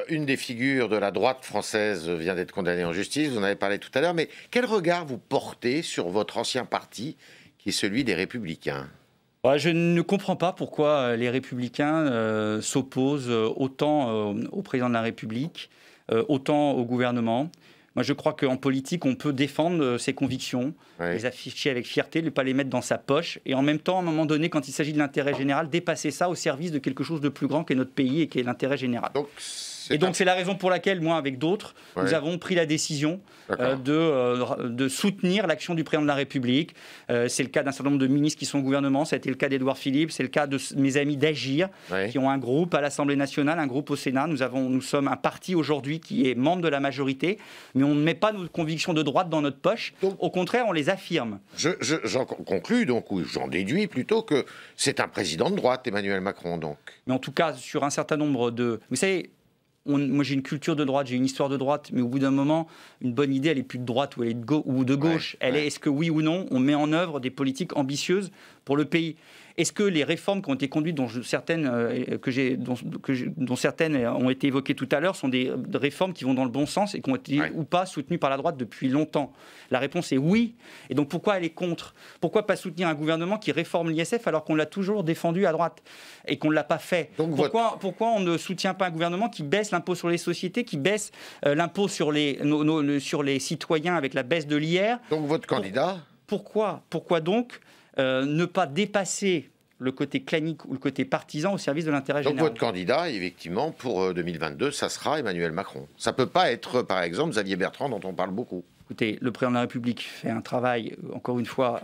une des figures de la droite française vient d'être condamnée en justice, vous en avez parlé tout à l'heure, mais quel regard vous portez sur votre ancien parti, qui est celui des Républicains ? Je ne comprends pas pourquoi les Républicains s'opposent autant au président de la République, autant au gouvernement. Moi, je crois qu'en politique, on peut défendre ses convictions, les afficher avec fierté, ne pas les mettre dans sa poche, et en même temps, à un moment donné, quand il s'agit de l'intérêt général, dépasser ça au service de quelque chose de plus grand qu'est notre pays et qui est l'intérêt général. Donc, c'est la raison pour laquelle, moi, avec d'autres, nous avons pris la décision de soutenir l'action du président de la République. C'est le cas d'un certain nombre de ministres qui sont au gouvernement. Ça a été le cas d'Édouard Philippe. C'est le cas de mes amis d'Agir, qui ont un groupe à l'Assemblée nationale, un groupe au Sénat. Nous sommes un parti aujourd'hui qui est membre de la majorité, mais on ne met pas nos convictions de droite dans notre poche. Donc, au contraire, on les affirme. J'en conclus, donc, ou j'en déduis plutôt que c'est un président de droite, Emmanuel Macron, donc. Mais en tout cas, sur un certain nombre de... Vous savez... Moi, j'ai une culture de droite, j'ai une histoire de droite, mais au bout d'un moment, une bonne idée, elle est plus de droite ou elle est de gauche. Est-ce que oui ou non, on met en œuvre des politiques ambitieuses pour le pays ? Est-ce que les réformes qui ont été conduites, dont certaines ont été évoquées tout à l'heure, sont des réformes qui vont dans le bon sens et qui ont été ou pas soutenues par la droite depuis longtemps ? La réponse est oui. Et donc pourquoi elle est contre ? Pourquoi pas soutenir un gouvernement qui réforme l'ISF alors qu'on l'a toujours défendu à droite et qu'on ne l'a pas fait ? Donc pourquoi on ne soutient pas un gouvernement qui baisse l'impôt sur les sociétés, qui baisse l'impôt sur les citoyens avec la baisse de l'IR ? Donc votre candidat ? Pourquoi donc ne pas dépasser le côté clanique ou le côté partisan au service de l'intérêt général. Donc votre candidat, effectivement, pour 2022, ça sera Emmanuel Macron. Ça ne peut pas être, par exemple, Xavier Bertrand, dont on parle beaucoup. Écoutez, le président de la République fait un travail, encore une fois,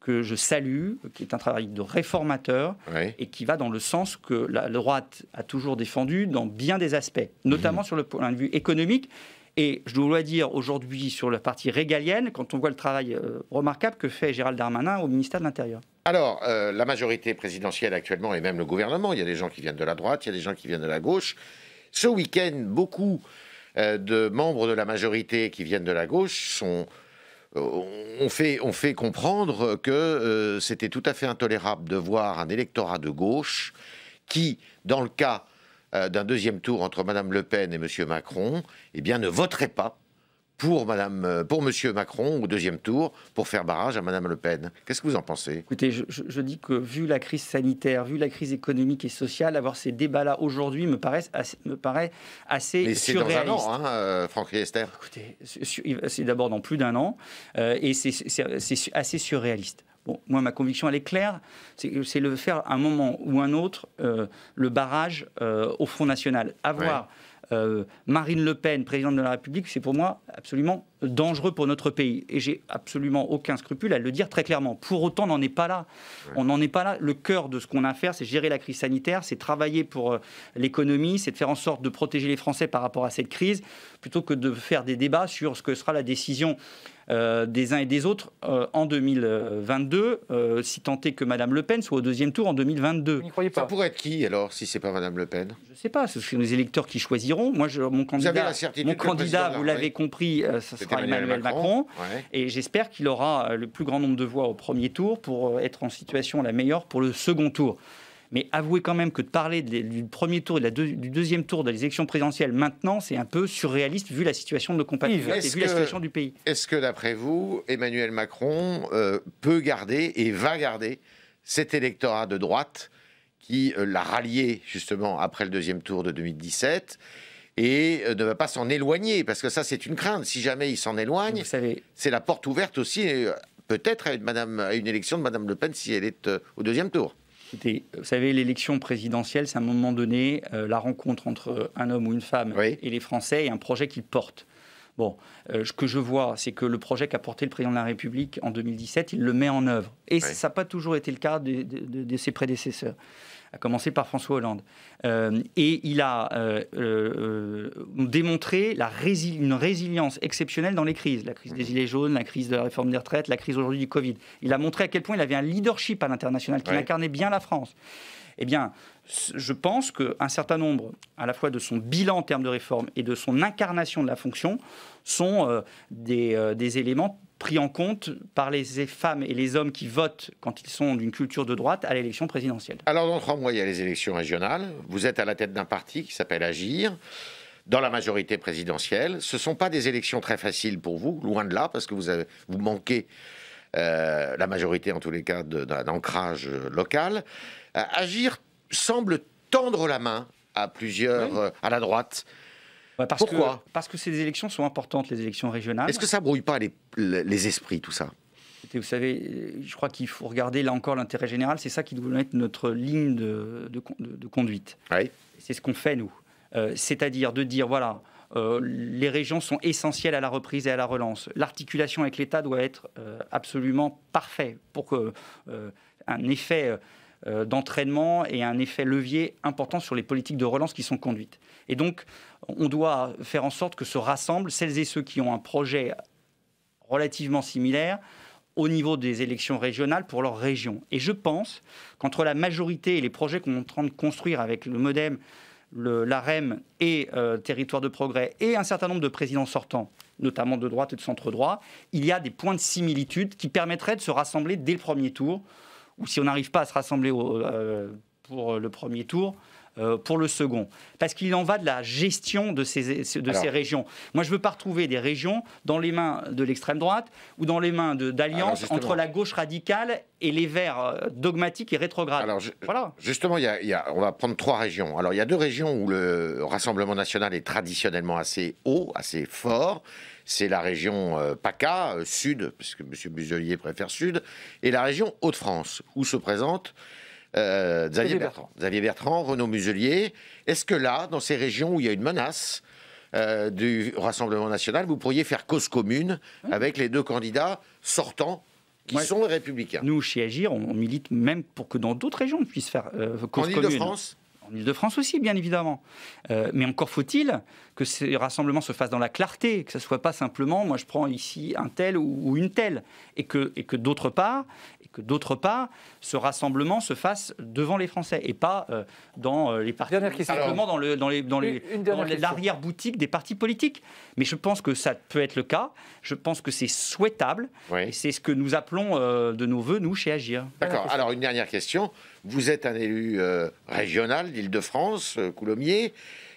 que je salue, qui est un travail de réformateur et qui va dans le sens que la droite a toujours défendu dans bien des aspects, notamment sur le point de vue économique. Et je dois dire aujourd'hui sur la partie régalienne, quand on voit le travail remarquable que fait Gérald Darmanin au ministère de l'Intérieur. Alors, la majorité présidentielle actuellement, et même le gouvernement, il y a des gens qui viennent de la droite, il y a des gens qui viennent de la gauche. Ce week-end, beaucoup de membres de la majorité qui viennent de la gauche ont fait comprendre que c'était tout à fait intolérable de voir un électorat de gauche qui, dans le cas d'un deuxième tour entre Mme Le Pen et M. Macron, eh bien, ne voterait pas pour M. Macron au deuxième tour pour faire barrage à Mme Le Pen. Qu'est-ce que vous en pensez ? Écoutez, je dis que vu la crise sanitaire, vu la crise économique et sociale, avoir ces débats-là aujourd'hui me paraît assez Mais c'est surréaliste. dans un an, Franck Riester. Écoutez, c'est d'abord dans plus d'un an et c'est assez surréaliste. Bon, moi, ma conviction, elle est claire, c'est le faire à un moment ou un autre, le barrage au Front National. Avoir Marine Le Pen, présidente de la République, c'est pour moi absolument dangereux pour notre pays. Et j'ai absolument aucun scrupule à le dire très clairement. Pour autant, on n'en est pas là. On n'en est pas là. Le cœur de ce qu'on a à faire, c'est gérer la crise sanitaire, c'est travailler pour l'économie, c'est de faire en sorte de protéger les Français par rapport à cette crise, plutôt que de faire des débats sur ce que sera la décision des uns et des autres en 2022, si tant est que Mme Le Pen soit au deuxième tour en 2022. Vous n'y croyez pas ? Ça pourrait être qui, alors, si ce n'est pas Mme Le Pen ? Je ne sais pas, ce sont les électeurs qui choisiront. Moi, mon candidat, vous l'avez compris, ce sera Emmanuel Macron. Et j'espère qu'il aura le plus grand nombre de voix au premier tour pour être en situation la meilleure pour le second tour. Mais avouez quand même que de parler du premier tour et du deuxième tour des élections présidentielles maintenant, c'est un peu surréaliste vu la situation de nos compatriotes et vu la situation du pays. Est-ce que, d'après vous, Emmanuel Macron peut garder et va garder cet électorat de droite qui l'a rallié justement après le deuxième tour de 2017 et ne va pas s'en éloigner? Parce que ça, c'est une crainte. Si jamais il s'en éloigne, vous savez, c'est la porte ouverte aussi, peut-être à une élection de Mme Le Pen si elle est au deuxième tour. Écoutez, vous savez, l'élection présidentielle, c'est à un moment donné la rencontre entre un homme ou une femme et les Français et un projet qu'ils portent. Bon, ce que je vois, c'est que le projet qu'a porté le président de la République en 2017, il le met en œuvre. Et ça n'a pas toujours été le cas de ses prédécesseurs, à commencer par François Hollande. Et il a démontré une résilience exceptionnelle dans les crises. La crise des Gilets jaunes, la crise de la réforme des retraites, la crise aujourd'hui du Covid. Il a montré à quel point il avait un leadership à l'international, qu'il incarnait bien la France. Eh bien, je pense qu'un certain nombre, à la fois de son bilan en termes de réforme et de son incarnation de la fonction, sont des éléments pris en compte par les femmes et les hommes qui votent quand ils sont d'une culture de droite à l'élection présidentielle. Alors, dans 3 mois, il y a les élections régionales. Vous êtes à la tête d'un parti qui s'appelle Agir, dans la majorité présidentielle. Ce ne sont pas des élections très faciles pour vous, loin de là, parce que vous manquez la majorité, en tous les cas, d'un ancrage local. Agir semble tendre la main à plusieurs, à la droite. Pourquoi ? Parce que ces élections sont importantes, les élections régionales. Est-ce que ça brouille pas les esprits, tout ça ? Vous savez, je crois qu'il faut regarder là encore l'intérêt général. C'est ça qui doit être notre ligne de conduite. Oui. C'est ce qu'on fait, nous. C'est-à-dire de dire, voilà, les régions sont essentielles à la reprise et à la relance. L'articulation avec l'État doit être absolument parfaite pour qu'un effet d'entraînement et un effet levier important sur les politiques de relance qui sont conduites. Et donc, on doit faire en sorte que se rassemblent celles et ceux qui ont un projet relativement similaire au niveau des élections régionales pour leur région. Et je pense qu'entre la majorité et les projets qu'on est en train de construire avec le MoDem, l'AREM et Territoire de Progrès et un certain nombre de présidents sortants, notamment de droite et de centre-droit, il y a des points de similitude qui permettraient de se rassembler dès le premier tour, ou si on n'arrive pas à se rassembler pour le premier tour, pour le second. Parce qu'il en va de la gestion de ces régions. Moi, je ne veux pas retrouver des régions dans les mains de l'extrême droite ou dans les mains d'alliances entre la gauche radicale et les Verts dogmatiques et rétrogrades. Alors, voilà. Justement, on va prendre 3 régions. Alors, il y a 2 régions où le Rassemblement national est traditionnellement assez haut, assez fort. C'est la région PACA, Sud, puisque M. Muselier préfère Sud, et la région Hauts-de-France, où se présente Xavier Bertrand, Renaud Muselier. Est-ce que là, dans ces régions où il y a une menace du Rassemblement national, vous pourriez faire cause commune avec les 2 candidats sortants qui sont les Républicains ? Nous, chez Agir, on milite même pour que dans d'autres régions, on puisse faire cause commune. En Île-de-France ? En Île-de-France aussi, bien évidemment. Mais encore faut-il que ces rassemblements se fassent dans la clarté, que ce ne soit pas simplement, moi je prends ici un tel ou une telle, et que d'autre part, ce rassemblement se fasse devant les Français, et pas dans les partis, simplement dans l'arrière-boutique des partis politiques. Mais je pense que ça peut être le cas, je pense que c'est souhaitable, et c'est ce que nous appelons de nos voeux, nous, chez Agir. D'accord, alors une dernière question. Vous êtes un élu régional d'Île-de-France, Coulommiers.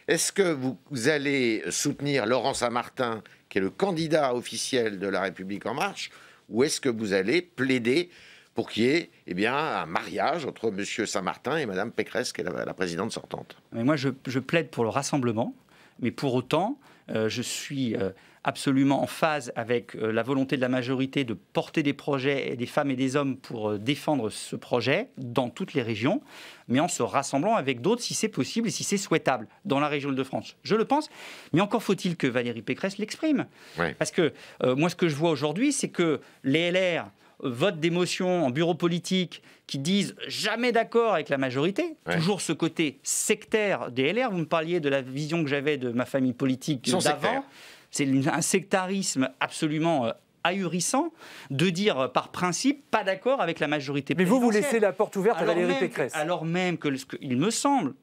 Est-ce que vous allez soutenir Laurent Saint-Martin, qui est le candidat officiel de La République En Marche, ou est-ce que vous allez plaider pour qu'il y ait un mariage entre M. Saint-Martin et Mme Pécresse, qui est la présidente sortante ? Mais moi, je plaide pour le rassemblement, mais pour autant, je suis absolument en phase avec la volonté de la majorité de porter des projets, des femmes et des hommes, pour défendre ce projet dans toutes les régions, mais en se rassemblant avec d'autres si c'est possible et si c'est souhaitable dans la région Île-de-France. Je le pense, mais encore faut-il que Valérie Pécresse l'exprime. Ouais. Parce que moi, ce que je vois aujourd'hui, c'est que les LR votent des motions en bureau politique qui disent jamais d'accord avec la majorité, toujours ce côté sectaire des LR. Vous me parliez de la vision que j'avais de ma famille politique d'avant. C'est un sectarisme absolument ahurissant de dire par principe pas d'accord avec la majorité présidentielle. Mais vous laissez la porte ouverte à Valérie Pécresse. Alors même que il me semble,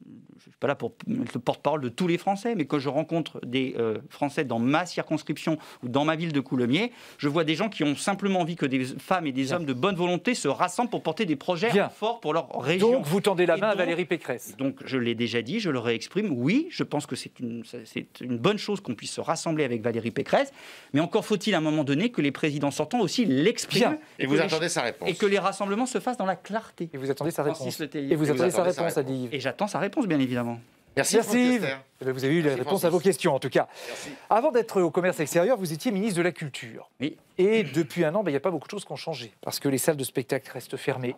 je ne suis pas là pour être le porte-parole de tous les Français, mais quand je rencontre des Français dans ma circonscription ou dans ma ville de Coulommiers, je vois des gens qui ont simplement envie que des femmes et des hommes de bonne volonté se rassemblent pour porter des projets forts pour leur région. Donc vous tendez la main à Valérie Pécresse. Donc je l'ai déjà dit, je le réexprime, oui, je pense que c'est une bonne chose qu'on puisse se rassembler avec Valérie Pécresse, mais encore faut-il à un moment donné que les présidents sortants aussi l'expriment. Et vous attendez sa réponse. Et que les rassemblements se fassent dans la clarté. Et vous attendez sa réponse. Et vous attendez sa réponse, Adi. Et j'attends sa réponse, bien évidemment. Merci Yves. Vous avez eu la réponse à vos questions, en tout cas. Merci. Avant d'être au commerce extérieur, vous étiez ministre de la Culture. Oui. Et depuis un an, il n'y a pas beaucoup de choses qui ont changé, parce que les salles de spectacle restent fermées.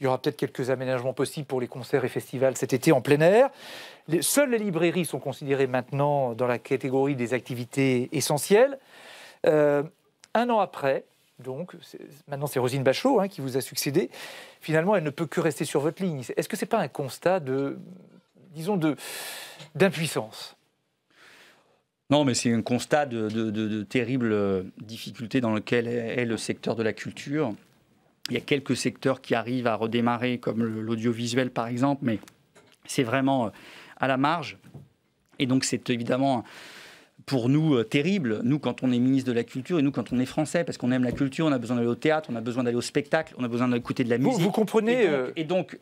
Il y aura peut-être quelques aménagements possibles pour les concerts et festivals cet été en plein air. Seules les librairies sont considérées maintenant dans la catégorie des activités essentielles. Un an après, donc, maintenant c'est Roselyne Bachelot qui vous a succédé, finalement elle ne peut que rester sur votre ligne. Est-ce que ce n'est pas un constat d'impuissance ? Non, mais c'est un constat de terribles difficultés dans lequel est le secteur de la culture. Il y a quelques secteurs qui arrivent à redémarrer, comme l'audiovisuel par exemple, mais c'est vraiment à la marge. Et donc c'est évidemment pour nous terrible, nous quand on est ministre de la Culture et nous quand on est français, parce qu'on aime la culture, on a besoin d'aller au théâtre, on a besoin d'aller au spectacle, on a besoin d'écouter de la musique. Vous comprenez Et donc,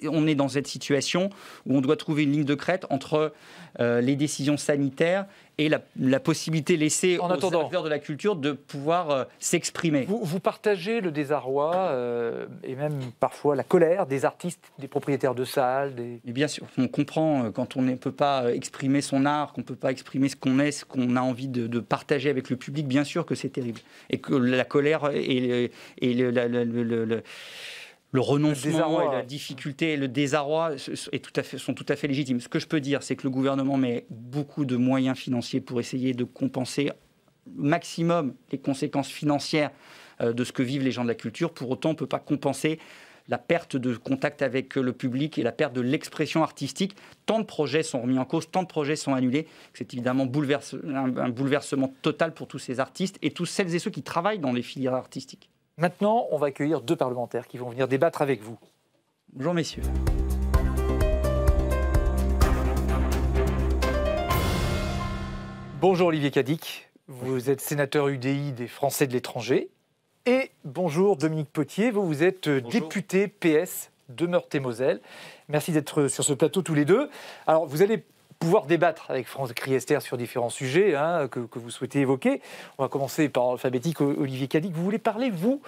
on est dans cette situation où on doit trouver une ligne de crête entre les décisions sanitaires et la possibilité laissée aux acteurs de la culture de pouvoir s'exprimer. Vous partagez le désarroi et même parfois la colère des artistes, des propriétaires de salles Et bien sûr, on comprend quand on ne peut pas exprimer son art, qu'on ne peut pas exprimer ce qu'on est, ce qu'on a envie de partager avec le public, bien sûr que c'est terrible. Et que la colère et le renoncement et la difficulté et le désarroi sont tout à fait légitimes. Ce que je peux dire, c'est que le gouvernement met beaucoup de moyens financiers pour essayer de compenser au maximum les conséquences financières de ce que vivent les gens de la culture. Pour autant, on ne peut pas compenser la perte de contact avec le public et la perte de l'expression artistique. Tant de projets sont remis en cause, tant de projets sont annulés, que c'est évidemment un bouleversement total pour tous ces artistes et tous celles et ceux qui travaillent dans les filières artistiques. Maintenant, on va accueillir 2 parlementaires qui vont venir débattre avec vous. Bonjour messieurs. Bonjour Olivier Cadic, vous êtes sénateur UDI des Français de l'étranger. Et bonjour Dominique Potier, vous êtes député PS de Meurthe-et-Moselle. Merci d'être sur ce plateau tous les deux. Alors vous allez pouvoir débattre avec France Kriester sur différents sujets que vous souhaitez évoquer. On va commencer par alphabétique. Olivier Cadic, vous voulez parler, vous,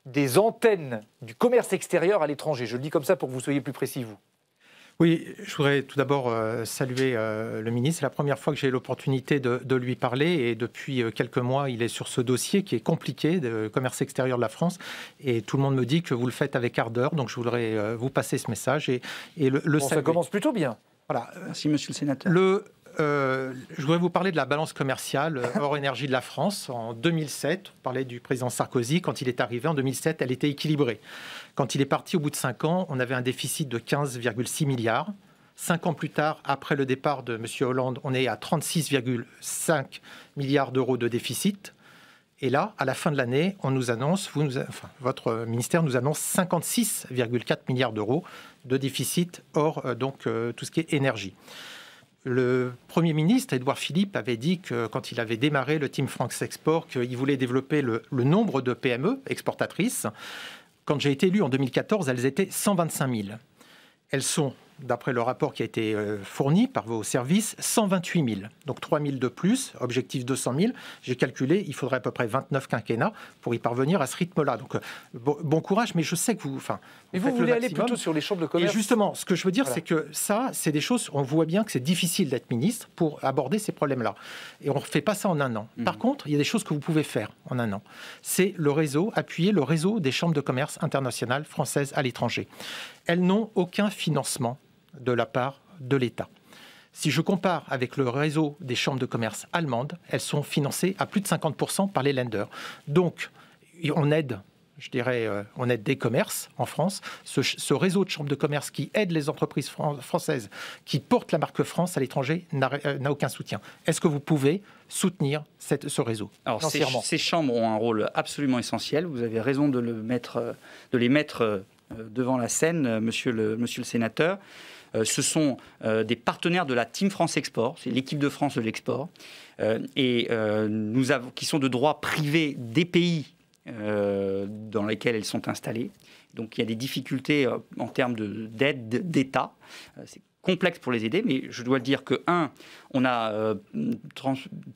des antennes du commerce extérieur à l'étranger. Je le dis comme ça pour que vous soyez plus précis, vous. Oui, je voudrais tout d'abord saluer le ministre. C'est la première fois que j'ai l'opportunité de lui parler et depuis quelques mois, il est sur ce dossier qui est compliqué, de commerce extérieur de la France. Et tout le monde me dit que vous le faites avec ardeur. Donc je voudrais vous passer ce message et le saluer. Ça commence plutôt bien. Voilà. Merci, monsieur le sénateur. Je voudrais vous parler de la balance commerciale hors énergie de la France. En 2007, on parlait du président Sarkozy. Quand il est arrivé en 2007, elle était équilibrée. Quand il est parti au bout de 5 ans, on avait un déficit de 15,6 milliards. 5 ans plus tard, après le départ de M. Hollande, on est à 36,5 milliards d'euros de déficit. Et là, à la fin de l'année, on nous annonce, votre ministère nous annonce 56,4 milliards d'euros de déficit hors tout ce qui est énergie. Le Premier ministre, Édouard Philippe, avait dit que quand il avait démarré le Team France Export, qu'il voulait développer le nombre de PME exportatrices. Quand j'ai été élu en 2014, elles étaient 125 000. Elles sont, d'après le rapport qui a été fourni par vos services, 128 000. Donc 3 000 de plus, objectif 200 000. J'ai calculé, il faudrait à peu près 29 quinquennats pour y parvenir à ce rythme-là. Donc bon courage, mais je sais que vous... Mais vous voulez aller plutôt sur les chambres de commerce. Et justement, ce que je veux dire, c'est que ça, c'est des choses, on voit bien que c'est difficile d'être ministre pour aborder ces problèmes-là. Et on ne refait pas ça en un an. Par contre, il y a des choses que vous pouvez faire en un an. C'est appuyer le réseau des chambres de commerce internationales françaises à l'étranger. Elles n'ont aucun financement de la part de l'État. Si je compare avec le réseau des chambres de commerce allemandes, elles sont financées à plus de 50% par les lenders. Donc, on aide des commerces en France. Ce réseau de chambres de commerce qui aide les entreprises françaises, qui portent la marque France à l'étranger, n'a aucun soutien. Est-ce que vous pouvez soutenir ce réseau? Alors, ces chambres ont un rôle absolument essentiel. Vous avez raison de les mettre devant la scène, monsieur le sénateur. Ce sont des partenaires de la Team France Export, c'est l'équipe de France de l'export, qui sont de droit privé des pays dans lesquels elles sont installées. Donc il y a des difficultés en termes d'aide d'État. C'est complexe pour les aider, mais je dois le dire que, on a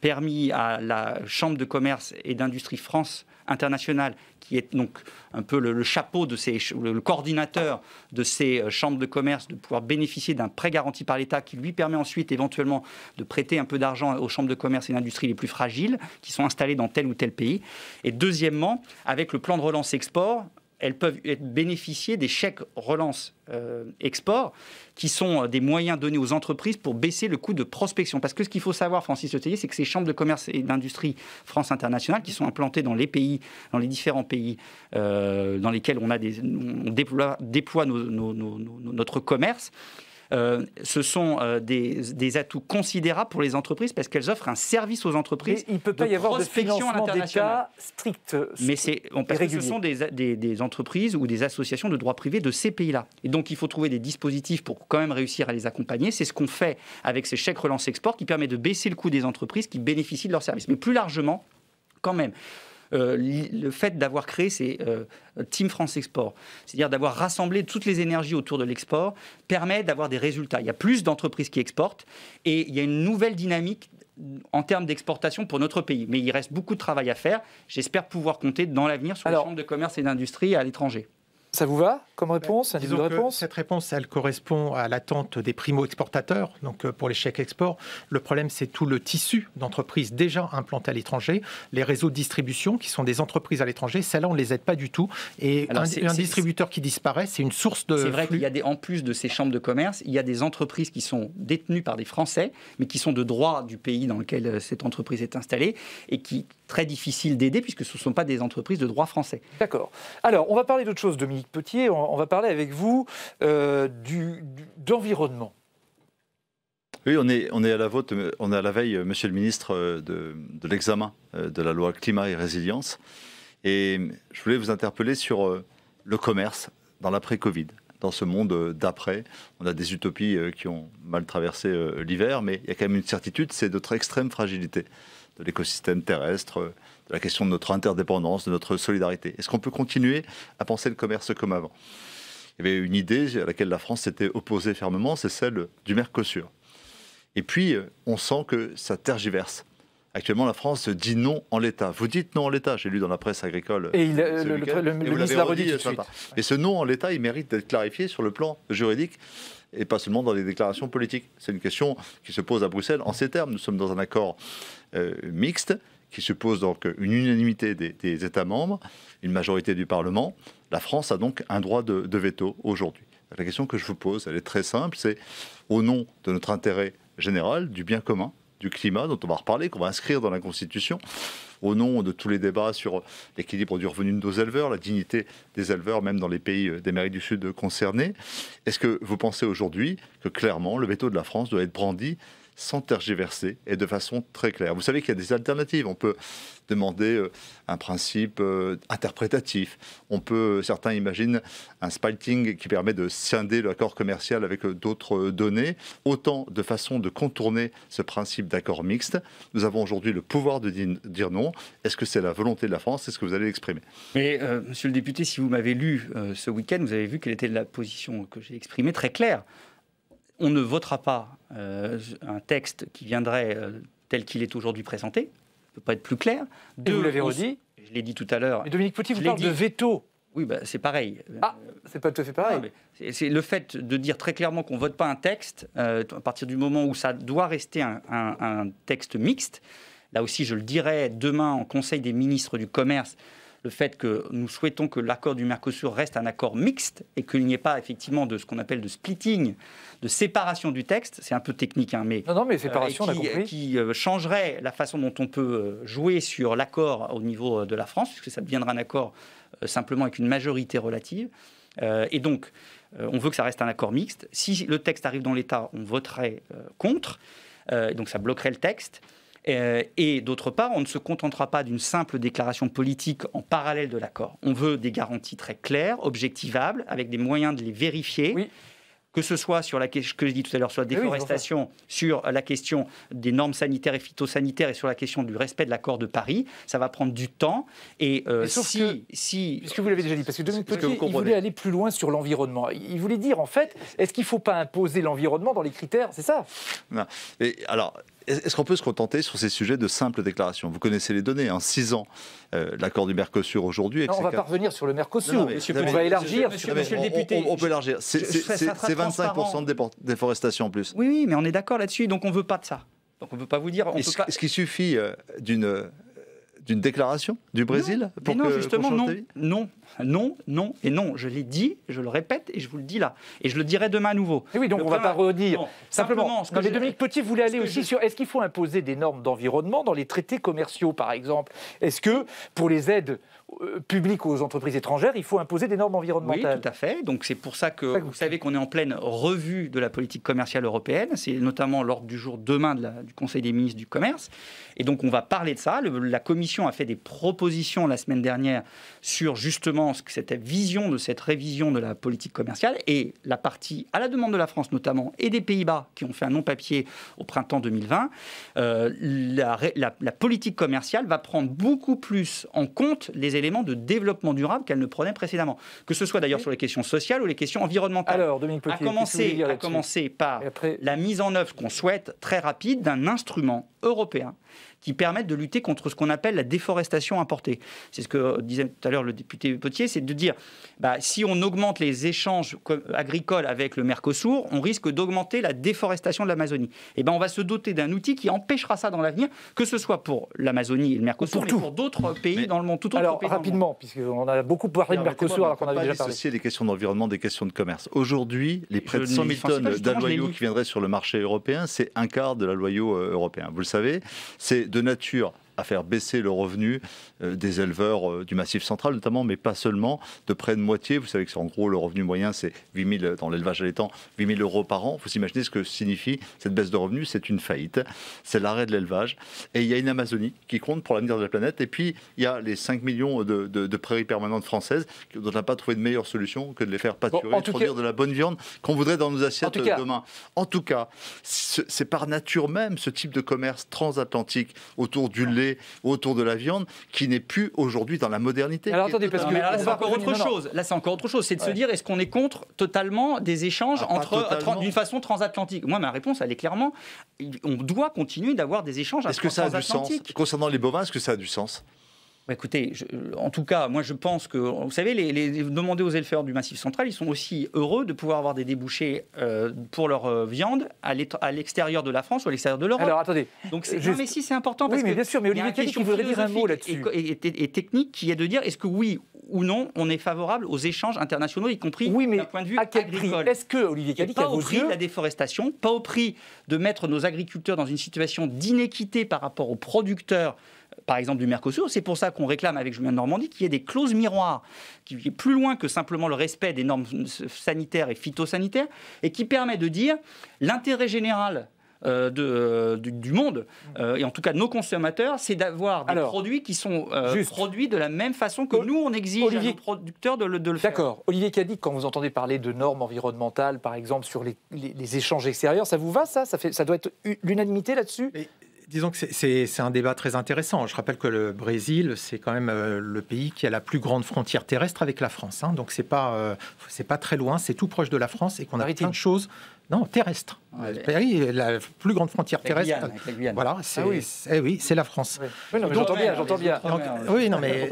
permis à la Chambre de commerce et d'industrie France internationale, qui est donc un peu le chapeau le coordinateur de ces chambres de commerce, de pouvoir bénéficier d'un prêt garanti par l'État qui lui permet ensuite éventuellement de prêter un peu d'argent aux chambres de commerce et d'industrie les plus fragiles qui sont installées dans tel ou tel pays. Et deuxièmement, avec le plan de relance export, elles peuvent bénéficier des chèques relance export, qui sont des moyens donnés aux entreprises pour baisser le coût de prospection. Parce que ce qu'il faut savoir, Francis Letellier, c'est que ces chambres de commerce et d'industrie France Internationale, qui sont implantées dans les différents pays dans lesquels on déploie notre commerce, ce sont des atouts considérables pour les entreprises parce qu'elles offrent un service aux entreprises. Mais il ne peut pas y avoir de financement d'État strict. Mais parce que ce sont des entreprises ou des associations de droit privé de ces pays-là. Et donc il faut trouver des dispositifs pour quand même réussir à les accompagner. C'est ce qu'on fait avec ces chèques relance export qui permet de baisser le coût des entreprises qui bénéficient de leurs services. Mais plus largement, quand même, le fait d'avoir créé ces Team France Export, c'est-à-dire d'avoir rassemblé toutes les énergies autour de l'export, permet d'avoir des résultats. Il y a plus d'entreprises qui exportent et il y a une nouvelle dynamique en termes d'exportation pour notre pays. Mais il reste beaucoup de travail à faire. J'espère pouvoir compter dans l'avenir sur les chambres de commerce et d'industrie à l'étranger. Ça vous va comme réponse, un début de réponse ? Cette réponse, elle correspond à l'attente des primo-exportateurs, donc pour les chèques export. Le problème, c'est tout le tissu d'entreprises déjà implantées à l'étranger, les réseaux de distribution qui sont des entreprises à l'étranger, celles-là, on ne les aide pas du tout. Et alors, un distributeur qui disparaît, c'est une source de C'est vrai flux. qu'il y a en plus de ces chambres de commerce, il y a des entreprises qui sont détenues par des Français, mais qui sont de droit du pays dans lequel cette entreprise est installée, et qui très difficile d'aider puisque ce ne sont pas des entreprises de droit français. D'accord. Alors, on va parler d'autre chose, Dominique Potier. On va parler avec vous d'environnement. Oui, on est à la veille, Monsieur le Ministre, de l'examen de la loi Climat et Résilience. Et je voulais vous interpeller sur le commerce dans l'après-Covid. Dans ce monde d'après, on a des utopies qui ont mal traversé l'hiver, mais il y a quand même une certitude, c'est notre extrême fragilité de l'écosystème terrestre, de la question de notre interdépendance, de notre solidarité. Est-ce qu'on peut continuer à penser le commerce comme avant ? Il y avait une idée à laquelle la France s'était opposée fermement, c'est celle du Mercosur. Et puis, on sent que ça tergiverse. Actuellement, la France dit non en l'état. Vous dites non en l'état, j'ai lu dans la presse agricole. Et le ministre l'a redit tout de suite. Et ce non en l'état, il mérite d'être clarifié sur le plan juridique et pas seulement dans les déclarations politiques. C'est une question qui se pose à Bruxelles en ces termes. Nous sommes dans un accord mixte qui suppose donc une unanimité des États membres, une majorité du Parlement. La France a donc un droit de veto aujourd'hui. La question que je vous pose, elle est très simple, c'est au nom de notre intérêt général, du bien commun, du climat, dont on va reparler, qu'on va inscrire dans la Constitution, au nom de tous les débats sur l'équilibre du revenu de nos éleveurs, la dignité des éleveurs, même dans les pays d'Amérique du Sud concernés. Est-ce que vous pensez aujourd'hui que clairement le veto de la France doit être brandi sans tergiverser et de façon très claire? Vous savez qu'il y a des alternatives. On peut demander un principe interprétatif. Certains imaginent un splitting qui permet de scinder l'accord commercial avec d'autres données. Autant de façons de contourner ce principe d'accord mixte. Nous avons aujourd'hui le pouvoir de dire non. Est-ce que c'est la volonté de la France? Est-ce que vous allez l'exprimer? Mais, monsieur le député, si vous m'avez lu ce week-end, vous avez vu quelle était la position que j'ai exprimée, très claire. On ne votera pas un texte qui viendrait tel qu'il est aujourd'hui présenté. Ça ne peut pas être plus clair. Vous l'avez redit. Je l'ai dit tout à l'heure. Mais Dominique Potier, vous parlez de veto. Oui, c'est pareil. Ah, c'est pas tout à fait pareil. Non, c'est le fait de dire très clairement qu'on ne vote pas un texte, à partir du moment où ça doit rester un texte mixte. Là aussi, je le dirai demain en Conseil des ministres du Commerce, le fait que nous souhaitons que l'accord du Mercosur reste un accord mixte et qu'il n'y ait pas effectivement de ce qu'on appelle de splitting, de séparation du texte, c'est un peu technique, hein, mais, non, mais séparation, on a compris. Qui changerait la façon dont on peut jouer sur l'accord au niveau de la France, puisque ça deviendra un accord simplement avec une majorité relative. Et donc, on veut que ça reste un accord mixte. Si le texte arrive dans l'État, on voterait contre, donc ça bloquerait le texte. Et d'autre part, on ne se contentera pas d'une simple déclaration politique en parallèle de l'accord. On veut des garanties très claires, objectivables, avec des moyens de les vérifier. Oui. Que ce soit sur la question que je dis tout à l'heure, sur la déforestation, sur la question des normes sanitaires et phytosanitaires et sur la question du respect de l'accord de Paris, ça va prendre du temps. Et puisque vous l'avez déjà dit, parce que Dominique Potier, il voulait aller plus loin sur l'environnement. Il voulait dire, en fait, est-ce qu'il ne faut pas imposer l'environnement dans les critères? C'est ça? Non. Et alors, est-ce qu'on peut se contenter sur ces sujets de simples déclarations? Vous connaissez les données, en 6 ans, l'accord du Mercosur aujourd'hui... On va pas revenir sur le Mercosur, on va élargir. Monsieur le député, on peut élargir. C'est 25% de déforestation en plus. Oui, mais on est d'accord là-dessus, donc on ne veut pas de ça. Donc on ne peut pas vous dire... Est-ce qu'il suffit d'une d'une déclaration du Brésil non, non, justement, non et non. Je l'ai dit, je le répète et je vous le dis là. Et je le dirai demain à nouveau. Et oui, donc on ne va pas redire. Simplement, mais Dominique Potier voulait aller aussi sur est-ce qu'il faut imposer des normes d'environnement dans les traités commerciaux, par exemple? Est-ce que pour les aides publiques aux entreprises étrangères, il faut imposer des normes environnementales? Oui, tout à fait. Donc c'est pour ça que vous savez qu'on est en pleine revue de la politique commerciale européenne. C'est notamment l'ordre du jour demain du Conseil des ministres du commerce. Et donc on va parler de ça. La Commission a fait des propositions la semaine dernière sur justement cette vision de cette révision de la politique commerciale. Et la partie, à la demande de la France notamment, et des Pays-Bas qui ont fait un non-papier au printemps 2020, la politique commerciale va prendre beaucoup plus en compte les éléments de développement durable qu'elle ne prenait précédemment. Que ce soit d'ailleurs sur les questions sociales ou les questions environnementales. Alors, Dominique Potier, à commencer par la mise en œuvre qu'on souhaite très rapide d'un instrument européen qui permettent de lutter contre ce qu'on appelle la déforestation importée. C'est ce que disait tout à l'heure le député Potier, c'est de dire si on augmente les échanges agricoles avec le Mercosur, on risque d'augmenter la déforestation de l'Amazonie. Et on va se doter d'un outil qui empêchera ça dans l'avenir, que ce soit pour l'Amazonie et le Mercosur, mais pour d'autres pays dans le monde. Alors, rapidement, puisqu'on a beaucoup parlé de Mercosur alors qu'on avait déjà parlé. Dissocier les questions d'environnement des questions de commerce. Aujourd'hui, les près de 100 000 tonnes d'aloyaux qui viendraient sur le marché européen, c'est un quart de l'aloyau européen. Vous le savez, c'est de nature à faire baisser le revenu des éleveurs du Massif central notamment, mais pas seulement, de près de moitié. Vous savez que en gros, le revenu moyen, c'est 8 000 dans l'élevage allaitant, 8 000 euros par an. Il faut s'imaginer ce que signifie cette baisse de revenus. C'est une faillite, c'est l'arrêt de l'élevage. Et il y a une Amazonie qui compte pour l'avenir de la planète. Et puis, il y a les 5 millions de prairies permanentes françaises dont on n'a pas trouvé de meilleure solution que de les faire pâturer et produire de la bonne viande qu'on voudrait dans nos assiettes demain. En tout cas, c'est par nature même ce type de commerce transatlantique autour du lait, autour de la viande, qui n'est plus aujourd'hui dans la modernité. Alors attendez, parce que là, c'est encore autre chose. Là, c'est encore autre chose. C'est de se dire, est-ce qu'on est contre totalement des échanges d'une façon transatlantique? Moi, ma réponse, elle est clairement, on doit continuer d'avoir des échanges transatlantiques. Est-ce que ça a du sens? Concernant les bovins, est-ce que ça a du sens? Écoutez, en tout cas, moi je pense que, vous savez, demander aux éleveurs du Massif central, ils sont aussi heureux de pouvoir avoir des débouchés pour leur viande à l'extérieur de la France ou à l'extérieur de l'Europe. Alors attendez. Donc mais si c'est important, parce mais bien sûr, mais Olivier Cadic, il voudrait dire un mot là-dessus. Et technique qui est de dire, est-ce que oui ou non, on est favorable aux échanges internationaux, y compris d'un point de vue agricole. Est-ce que, Olivier Cadic, pas au prix de la déforestation, pas au prix de mettre nos agriculteurs dans une situation d'inéquité par rapport aux producteurs, par exemple du Mercosur. C'est pour ça qu'on réclame avec Julien de Normandie qu'il y ait des clauses miroirs qui vont plus loin que simplement le respect des normes sanitaires et phytosanitaires et qui permet de dire l'intérêt général du monde, et en tout cas de nos consommateurs, c'est d'avoir des produits qui sont produits de la même façon que nous, on exige à nos producteurs de le faire. D'accord. Olivier Cadic, quand vous entendez parler de normes environnementales, par exemple, sur les échanges extérieurs, ça vous va, ça doit être l'unanimité là-dessus? Disons que c'est un débat très intéressant. Je rappelle que le Brésil, c'est quand même le pays qui a la plus grande frontière terrestre avec la France. Donc c'est pas très loin, c'est tout proche de la France et qu'on a plein de choses. Non, terrestre. La plus grande frontière terrestre. La Guyane. Voilà, c'est la France. Oui, j'entends bien. Oui, non, mais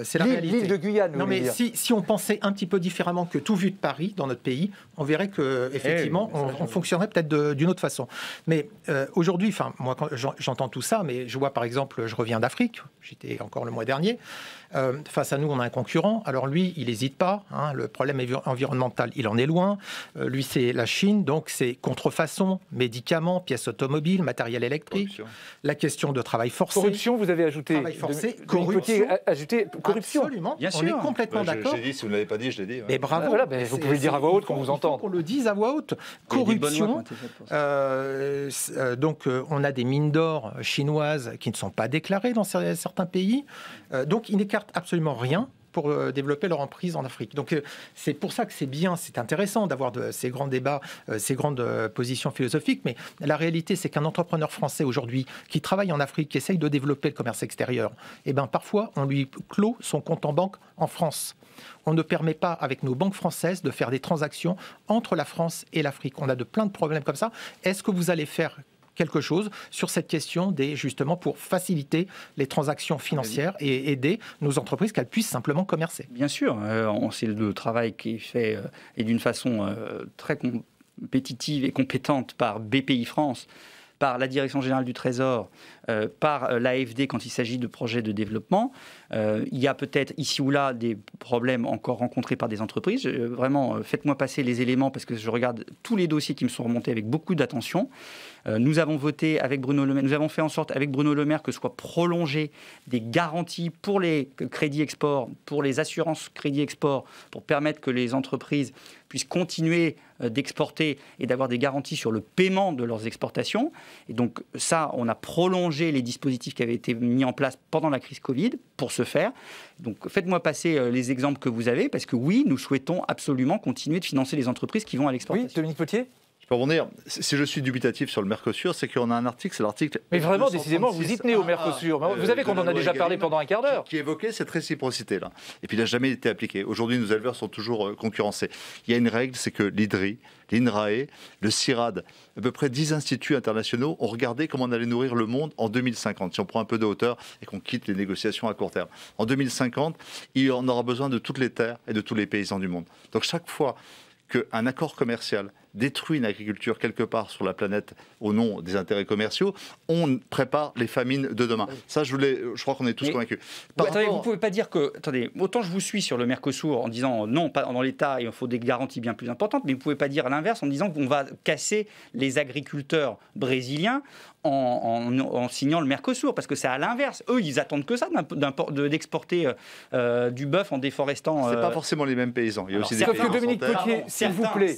c'est la réalité. L'île de Guyane. Non, mais si on pensait un petit peu différemment que tout vu de Paris, dans notre pays, on verrait que effectivement, on fonctionnerait peut-être d'une autre façon. Mais aujourd'hui, moi, quand j'entends tout ça, mais je vois par exemple, je reviens d'Afrique. J'étais encore le mois dernier. Face à nous, on a un concurrent. Alors lui, il n'hésite pas. Le problème environnemental, il en est loin. Lui, c'est la Chine. Donc, c'est contrefaçon, médicaments, pièces automobiles, matériel électrique. Corruption. La question de travail forcé. Corruption, vous avez ajouté. Travail forcé, corruption. Corruption. Absolument. Bien sûr. On est complètement d'accord. J'ai dit, si vous ne l'avez pas dit, je l'ai dit. Mais bravo. Voilà, vous pouvez le dire à voix haute qu'on vous entende. Qu'on le dise à voix haute. Corruption. Donc, on a des mines d'or chinoises qui ne sont pas déclarées dans certains pays. Donc, ils n'écartent absolument rien pour développer leur emprise en Afrique. Donc c'est pour ça que c'est bien, c'est intéressant d'avoir ces grands débats, ces grandes positions philosophiques, mais la réalité c'est qu'un entrepreneur français aujourd'hui qui travaille en Afrique, qui essaye de développer le commerce extérieur, parfois on lui clôt son compte en banque en France. On ne permet pas, avec nos banques françaises, de faire des transactions entre la France et l'Afrique. On a plein de problèmes comme ça. Est-ce que vous allez faire quelque chose sur cette question justement pour faciliter les transactions financières et aider nos entreprises qu'elles puissent simplement commercer? Bien sûr, c'est le travail qui est fait et d'une façon très compétitive et compétente par BPI France, par la Direction Générale du Trésor, par l'AFD quand il s'agit de projets de développement. Il y a peut-être ici ou là des problèmes encore rencontrés par des entreprises. Vraiment, faites-moi passer les éléments parce que je regarde tous les dossiers qui me sont remontés avec beaucoup d'attention. Nous avons voté avec Bruno Le Maire, nous avons fait en sorte avec Bruno Le Maire que soient prolongées des garanties pour les crédits export, pour les assurances crédits export, pour permettre que les entreprises puissent continuer d'exporter et d'avoir des garanties sur le paiement de leurs exportations. Et donc ça, on a prolongé les dispositifs qui avaient été mis en place pendant la crise Covid pour ce faire. Donc faites-moi passer les exemples que vous avez, parce que oui, nous souhaitons absolument continuer de financer les entreprises qui vont à l'exportation. Oui, Dominique Potier ? Je peux rebondir. Si je suis dubitatif sur le Mercosur, c'est qu'on a un article, c'est l'article... Mais vraiment, décidément, vous y tenez au Mercosur. Vous savez qu'on en a déjà parlé pendant un quart d'heure. Qui évoquait cette réciprocité-là. Et puis, il n'a jamais été appliqué. Aujourd'hui, nos éleveurs sont toujours concurrencés. Il y a une règle, c'est que l'IDRI, l'INRAE, le CIRAD, à peu près 10 instituts internationaux ont regardé comment on allait nourrir le monde en 2050. Si on prend un peu de hauteur et qu'on quitte les négociations à court terme. En 2050, il en aura besoin de toutes les terres et de tous les paysans du monde. Donc, chaque fois qu'un accord commercial détruit une agriculture quelque part sur la planète au nom des intérêts commerciaux, on prépare les famines de demain. Ça, je crois qu'on est tous convaincus. Attendez, vous ne pouvez pas dire que... Attendez, autant je vous suis sur le Mercosur en disant non, pas dans l'État, il faut des garanties bien plus importantes, mais vous ne pouvez pas dire à l'inverse en disant qu'on va casser les agriculteurs brésiliens en signant le Mercosur, parce que c'est à l'inverse. Eux, ils attendent que ça d'exporter du bœuf en déforestant... C'est pas forcément les mêmes paysans. Il y a aussi des sauf que Dominique Potier, s'il vous plaît,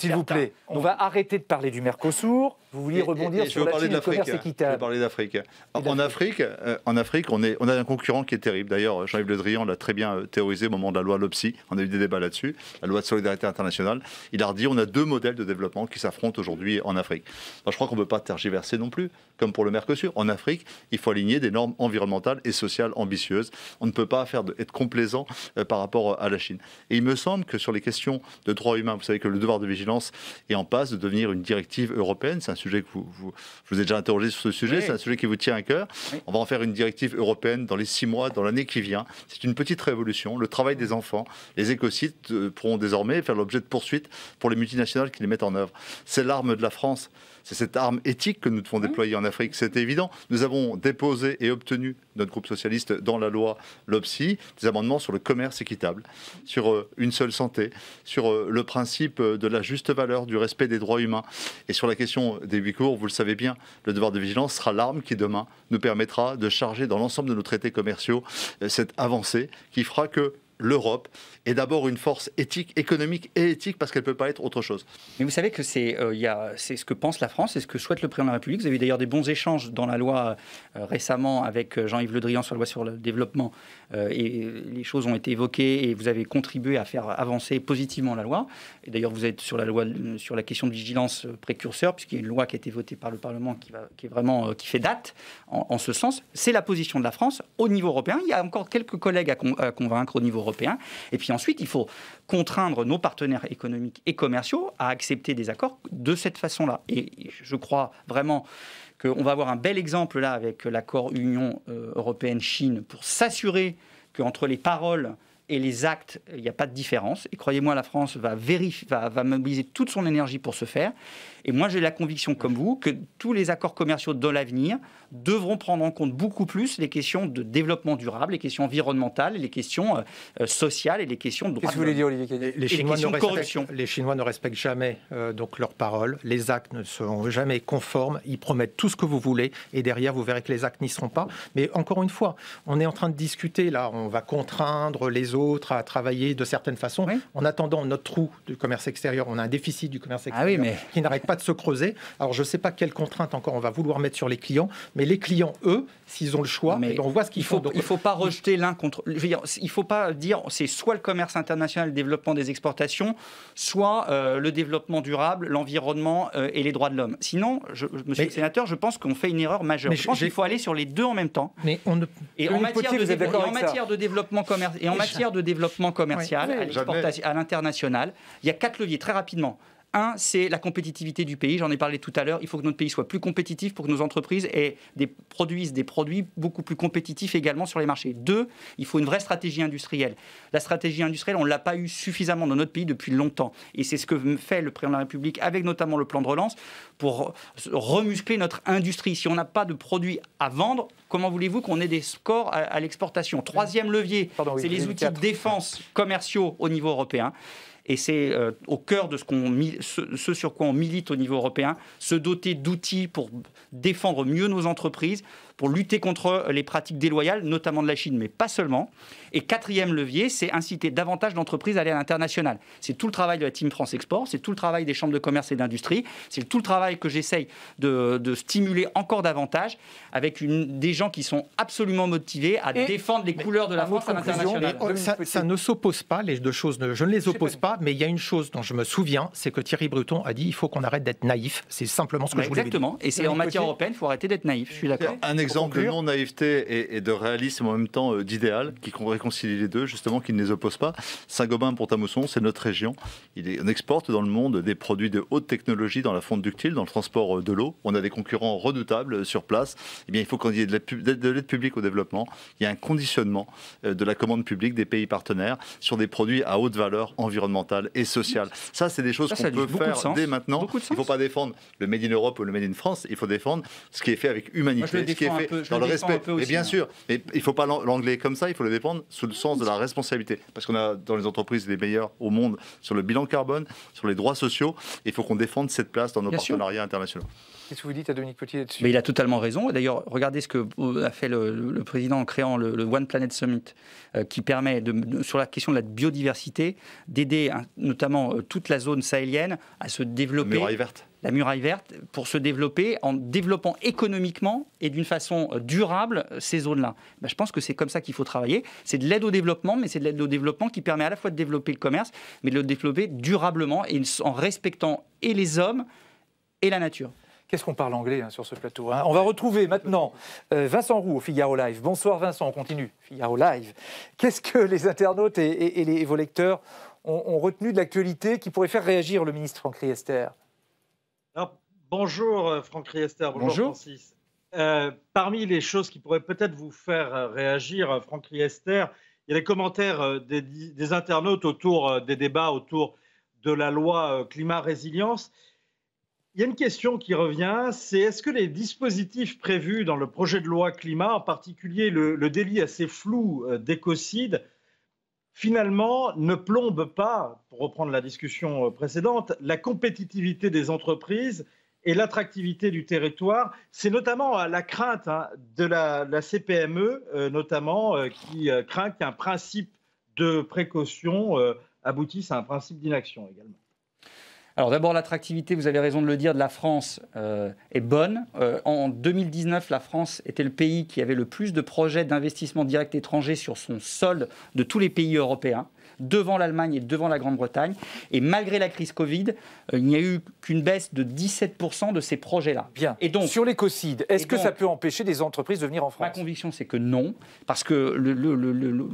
s'il vous plaît, on va arrêter de parler du Mercosur. Vous vouliez rebondir sur la Chine et le commerce équitable. Je vais parler d'Afrique. En Afrique, on a un concurrent qui est terrible. D'ailleurs, Jean-Yves Le Drian l'a très bien théorisé au moment de la loi LOPSI. On a eu des débats là-dessus, la loi de solidarité internationale. Il a redit on a deux modèles de développement qui s'affrontent aujourd'hui en Afrique. Alors, je crois qu'on ne peut pas tergiverser non plus, comme pour le Mercosur. En Afrique, il faut aligner des normes environnementales et sociales ambitieuses. On ne peut pas être complaisant par rapport à la Chine. Et il me semble que sur les questions de droits humains, vous savez que le devoir de vigilance est en passe de devenir une directive européenne. C'est un sujet que je vous ai déjà interrogé sur ce sujet, oui. C'est un sujet qui vous tient à cœur. Oui. On va en faire une directive européenne dans les 6 mois, dans l'année qui vient. C'est une petite révolution. Le travail des enfants, les écocides pourront désormais faire l'objet de poursuites pour les multinationales qui les mettent en œuvre. C'est l'arme de la France. C'est cette arme éthique que nous devons déployer en Afrique, c'est évident. Nous avons déposé et obtenu, notre groupe socialiste, dans la loi LOPSI, des amendements sur le commerce équitable, sur une seule santé, sur le principe de la juste valeur, du respect des droits humains. Et sur la question des Ouïghours, vous le savez bien, le devoir de vigilance sera l'arme qui, demain, nous permettra de charger dans l'ensemble de nos traités commerciaux cette avancée qui fera que l'Europe est d'abord une force éthique, économique et éthique, parce qu'elle ne peut pas être autre chose. Mais vous savez que c'est ce que pense la France, c'est ce que souhaite le président de la République. Vous avez d'ailleurs des bons échanges dans la loi récemment avec Jean-Yves Le Drian sur la loi sur le développement, et les choses ont été évoquées et vous avez contribué à faire avancer positivement la loi. Et d'ailleurs, vous êtes sur la loi sur la question de vigilance précurseur, puisqu'il y a une loi qui a été votée par le Parlement qui fait date en ce sens. C'est la position de la France au niveau européen. Il y a encore quelques collègues à convaincre au niveau européen. Et puis ensuite, il faut contraindre nos partenaires économiques et commerciaux à accepter des accords de cette façon-là. Et je crois vraiment qu'on va avoir un bel exemple là avec l'accord Union européenne-Chine pour s'assurer qu'entre les paroles et les actes, il n'y a pas de différence. Et croyez-moi, la France va mobiliser toute son énergie pour ce faire. Et moi, j'ai la conviction, comme vous, que tous les accords commerciaux de l'avenir devront prendre en compte beaucoup plus les questions de développement durable, les questions environnementales, les questions sociales et les questions de droits de l'homme. Qu'est-ce que vous voulez dire, Olivier Les Chinois ne respectent jamais donc leurs paroles. Les actes ne seront jamais conformes. Ils promettent tout ce que vous voulez. Et derrière, vous verrez que les actes n'y seront pas. Mais encore une fois, on est en train de discuter. Là, on va contraindre les autres à travailler de certaines façons. Oui. En attendant notre trou du commerce extérieur, on a un déficit du commerce extérieur qui n'arrête pas de se creuser. Alors, je ne sais pas quelles contraintes encore on va vouloir mettre sur les clients, mais les clients, eux, s'ils ont le choix, on voit ce qu'il faut. Il ne faut pas rejeter l'un contre... il ne faut pas dire c'est soit le commerce international, le développement des exportations, soit le développement durable, l'environnement et les droits de l'homme. Sinon, monsieur le sénateur, je pense qu'on fait une erreur majeure. Je pense qu'il faut aller sur les deux en même temps. Mais on ne... Et en matière de développement commercial, à l'international, il y a 4 leviers très rapidement. Un, c'est la compétitivité du pays. J'en ai parlé tout à l'heure. Il faut que notre pays soit plus compétitif pour que nos entreprises produisent des produits beaucoup plus compétitifs également sur les marchés. Deux, il faut une vraie stratégie industrielle. La stratégie industrielle, on ne l'a pas eu suffisamment dans notre pays depuis longtemps. Et c'est ce que fait le président de la République avec notamment le plan de relance pour remuscler notre industrie. Si on n'a pas de produits à vendre, comment voulez-vous qu'on ait des scores à l'exportation? Troisième levier, c'est les outils de défense commerciaux au niveau européen. Et c'est au cœur de ce sur quoi on milite au niveau européen, se doter d'outils pour défendre mieux nos entreprises, pour lutter contre les pratiques déloyales, notamment de la Chine, mais pas seulement. Et quatrième levier, c'est inciter davantage d'entreprises à aller à l'international. C'est tout le travail de la Team France Export, c'est tout le travail des chambres de commerce et d'industrie, c'est tout le travail que j'essaye de stimuler encore davantage avec des gens qui sont absolument motivés à défendre les couleurs de la France à l'international. Ça ne s'oppose pas, les deux choses, je ne les oppose pas, mais il y a une chose dont je me souviens, c'est que Thierry Breton a dit il faut qu'on arrête d'être naïf. C'est simplement ce que je voulais dire. Exactement, et c'est en matière européenne, il faut arrêter d'être naïf, je suis d'accord. Un exemple de non-naïveté et de réalisme en même temps d'idéal, qui réconcilie les deux, justement, qui ne les oppose pas. Saint-Gobain, Pont-à-Mousson, c'est notre région. On exporte dans le monde des produits de haute technologie dans la fonte ductile, dans le transport de l'eau. On a des concurrents redoutables sur place. Eh bien, il faut qu'il y ait de l'aide publique au développement. Il y a un conditionnement de la commande publique des pays partenaires sur des produits à haute valeur environnementale et sociale. Ça, c'est des choses qu'on peut faire dès maintenant. Il ne faut pas défendre le Made in Europe ou le Made in France. Il faut défendre ce qui est fait avec humanité, ce qui est fait dans le respect. Et bien sûr, mais il ne faut pas l'anglais comme ça. Il faut le défendre sous le sens de la responsabilité. Parce qu'on a dans les entreprises les meilleurs au monde sur le bilan carbone, sur les droits sociaux. Il faut qu'on défende cette place dans nos partenariats internationaux. Qu'est-ce que vous dites à Dominique Potier là-dessus? Mais il a totalement raison. D'ailleurs, regardez ce que a fait le président en créant le One Planet Summit, qui permet, sur la question de la biodiversité, d'aider notamment toute la zone sahélienne à se développer. La muraille verte. La muraille verte, pour se développer en développant économiquement et d'une façon durable ces zones-là. Je pense que c'est comme ça qu'il faut travailler. C'est de l'aide au développement, mais c'est de l'aide au développement qui permet à la fois de développer le commerce, mais de le développer durablement et en respectant et les hommes et la nature. Qu'est-ce qu'on parle anglais sur ce plateau, hein? On va retrouver maintenant Vincent Roux au Figaro Live. Bonsoir Vincent, on continue. Figaro Live. Qu'est-ce que les internautes et vos lecteurs ont retenu de l'actualité qui pourrait faire réagir le ministre Franck Riester? Bonjour Franck Riester, bonjour Francis. Parmi les choses qui pourraient peut-être vous faire réagir, Franck Riester, il y a les commentaires des internautes autour des débats autour de la loi climat-résilience. Il y a une question qui revient, c'est est-ce que les dispositifs prévus dans le projet de loi climat, en particulier le délit assez flou d'écocide, finalement ne plombent pas, pour reprendre la discussion précédente, la compétitivité des entreprises et l'attractivité du territoire? C'est notamment la crainte de la CPME, qui craint qu'un principe de précaution aboutisse à un principe d'inaction également. Alors d'abord, l'attractivité, vous avez raison de le dire, de la France est bonne. En 2019, la France était le pays qui avait le plus de projets d'investissement direct étranger sur son sol de tous les pays européens, devant l'Allemagne et devant la Grande-Bretagne. Et malgré la crise Covid, il n'y a eu qu'une baisse de 17% de ces projets-là. Bien. Et donc, sur l'écocide, est-ce que ça peut empêcher des entreprises de venir en France? Ma conviction, c'est que non. Parce que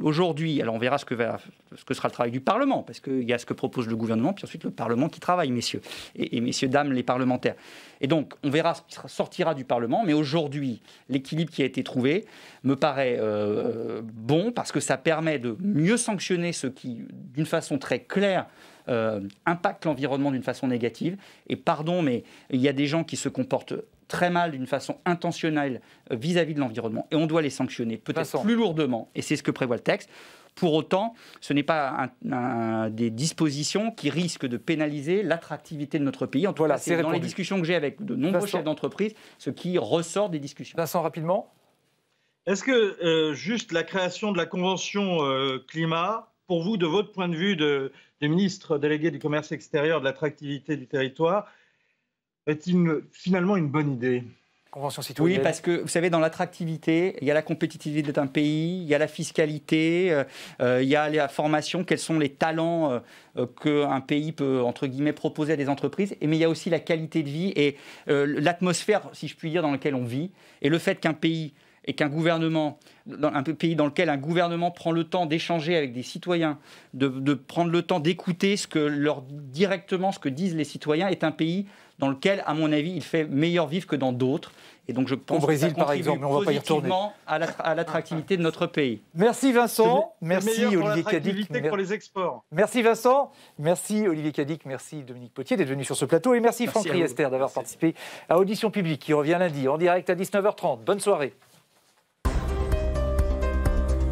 aujourd'hui, alors on verra ce que sera le travail du Parlement, parce qu'il y a ce que propose le gouvernement, puis ensuite le Parlement qui travaille, messieurs. Et messieurs, dames, les parlementaires. Et donc, on verra ce qui sortira du Parlement. Mais aujourd'hui, l'équilibre qui a été trouvé me paraît bon, parce que ça permet de mieux sanctionner ceux qui, d'une façon très claire, impactent l'environnement d'une façon négative. Et pardon, mais il y a des gens qui se comportent très mal d'une façon intentionnelle vis-à-vis de l'environnement. Et on doit les sanctionner peut-être plus lourdement. Et c'est ce que prévoit le texte. Pour autant, ce n'est pas des dispositions qui risquent de pénaliser l'attractivité de notre pays. En tout cas, c'est dans les discussions que j'ai avec de nombreux chefs d'entreprise, ce qui ressort des discussions. Vincent, rapidement. Est-ce que juste la création de la Convention climat, pour vous, de votre point de vue de ministre délégué du commerce extérieur, de l'attractivité du territoire, est finalement une bonne idée? Convention citoyenne. Oui, parce que, vous savez, dans l'attractivité, il y a la compétitivité d'un pays, il y a la fiscalité, il y a la formation, quels sont les talents qu'un pays peut, entre guillemets, proposer à des entreprises, mais il y a aussi la qualité de vie et l'atmosphère, si je puis dire, dans laquelle on vit. Et le fait qu'un pays et qu'un gouvernement, dans un pays dans lequel un gouvernement prend le temps d'échanger avec des citoyens, de prendre le temps d'écouter directement ce que disent les citoyens, est un pays dans lequel, à mon avis, il fait meilleur vivre que dans d'autres. Et donc je pense au Brésil, que ça par exemple, mais on va pas y retourner. À l'attractivité de notre pays. Merci Vincent, merci Olivier Cadic. Pour les exports. Merci Vincent, merci Olivier Cadic, merci Dominique Potier d'être venu sur ce plateau et merci Franck Riester d'avoir participé à Audition publique qui revient lundi en direct à 19h30. Bonne soirée.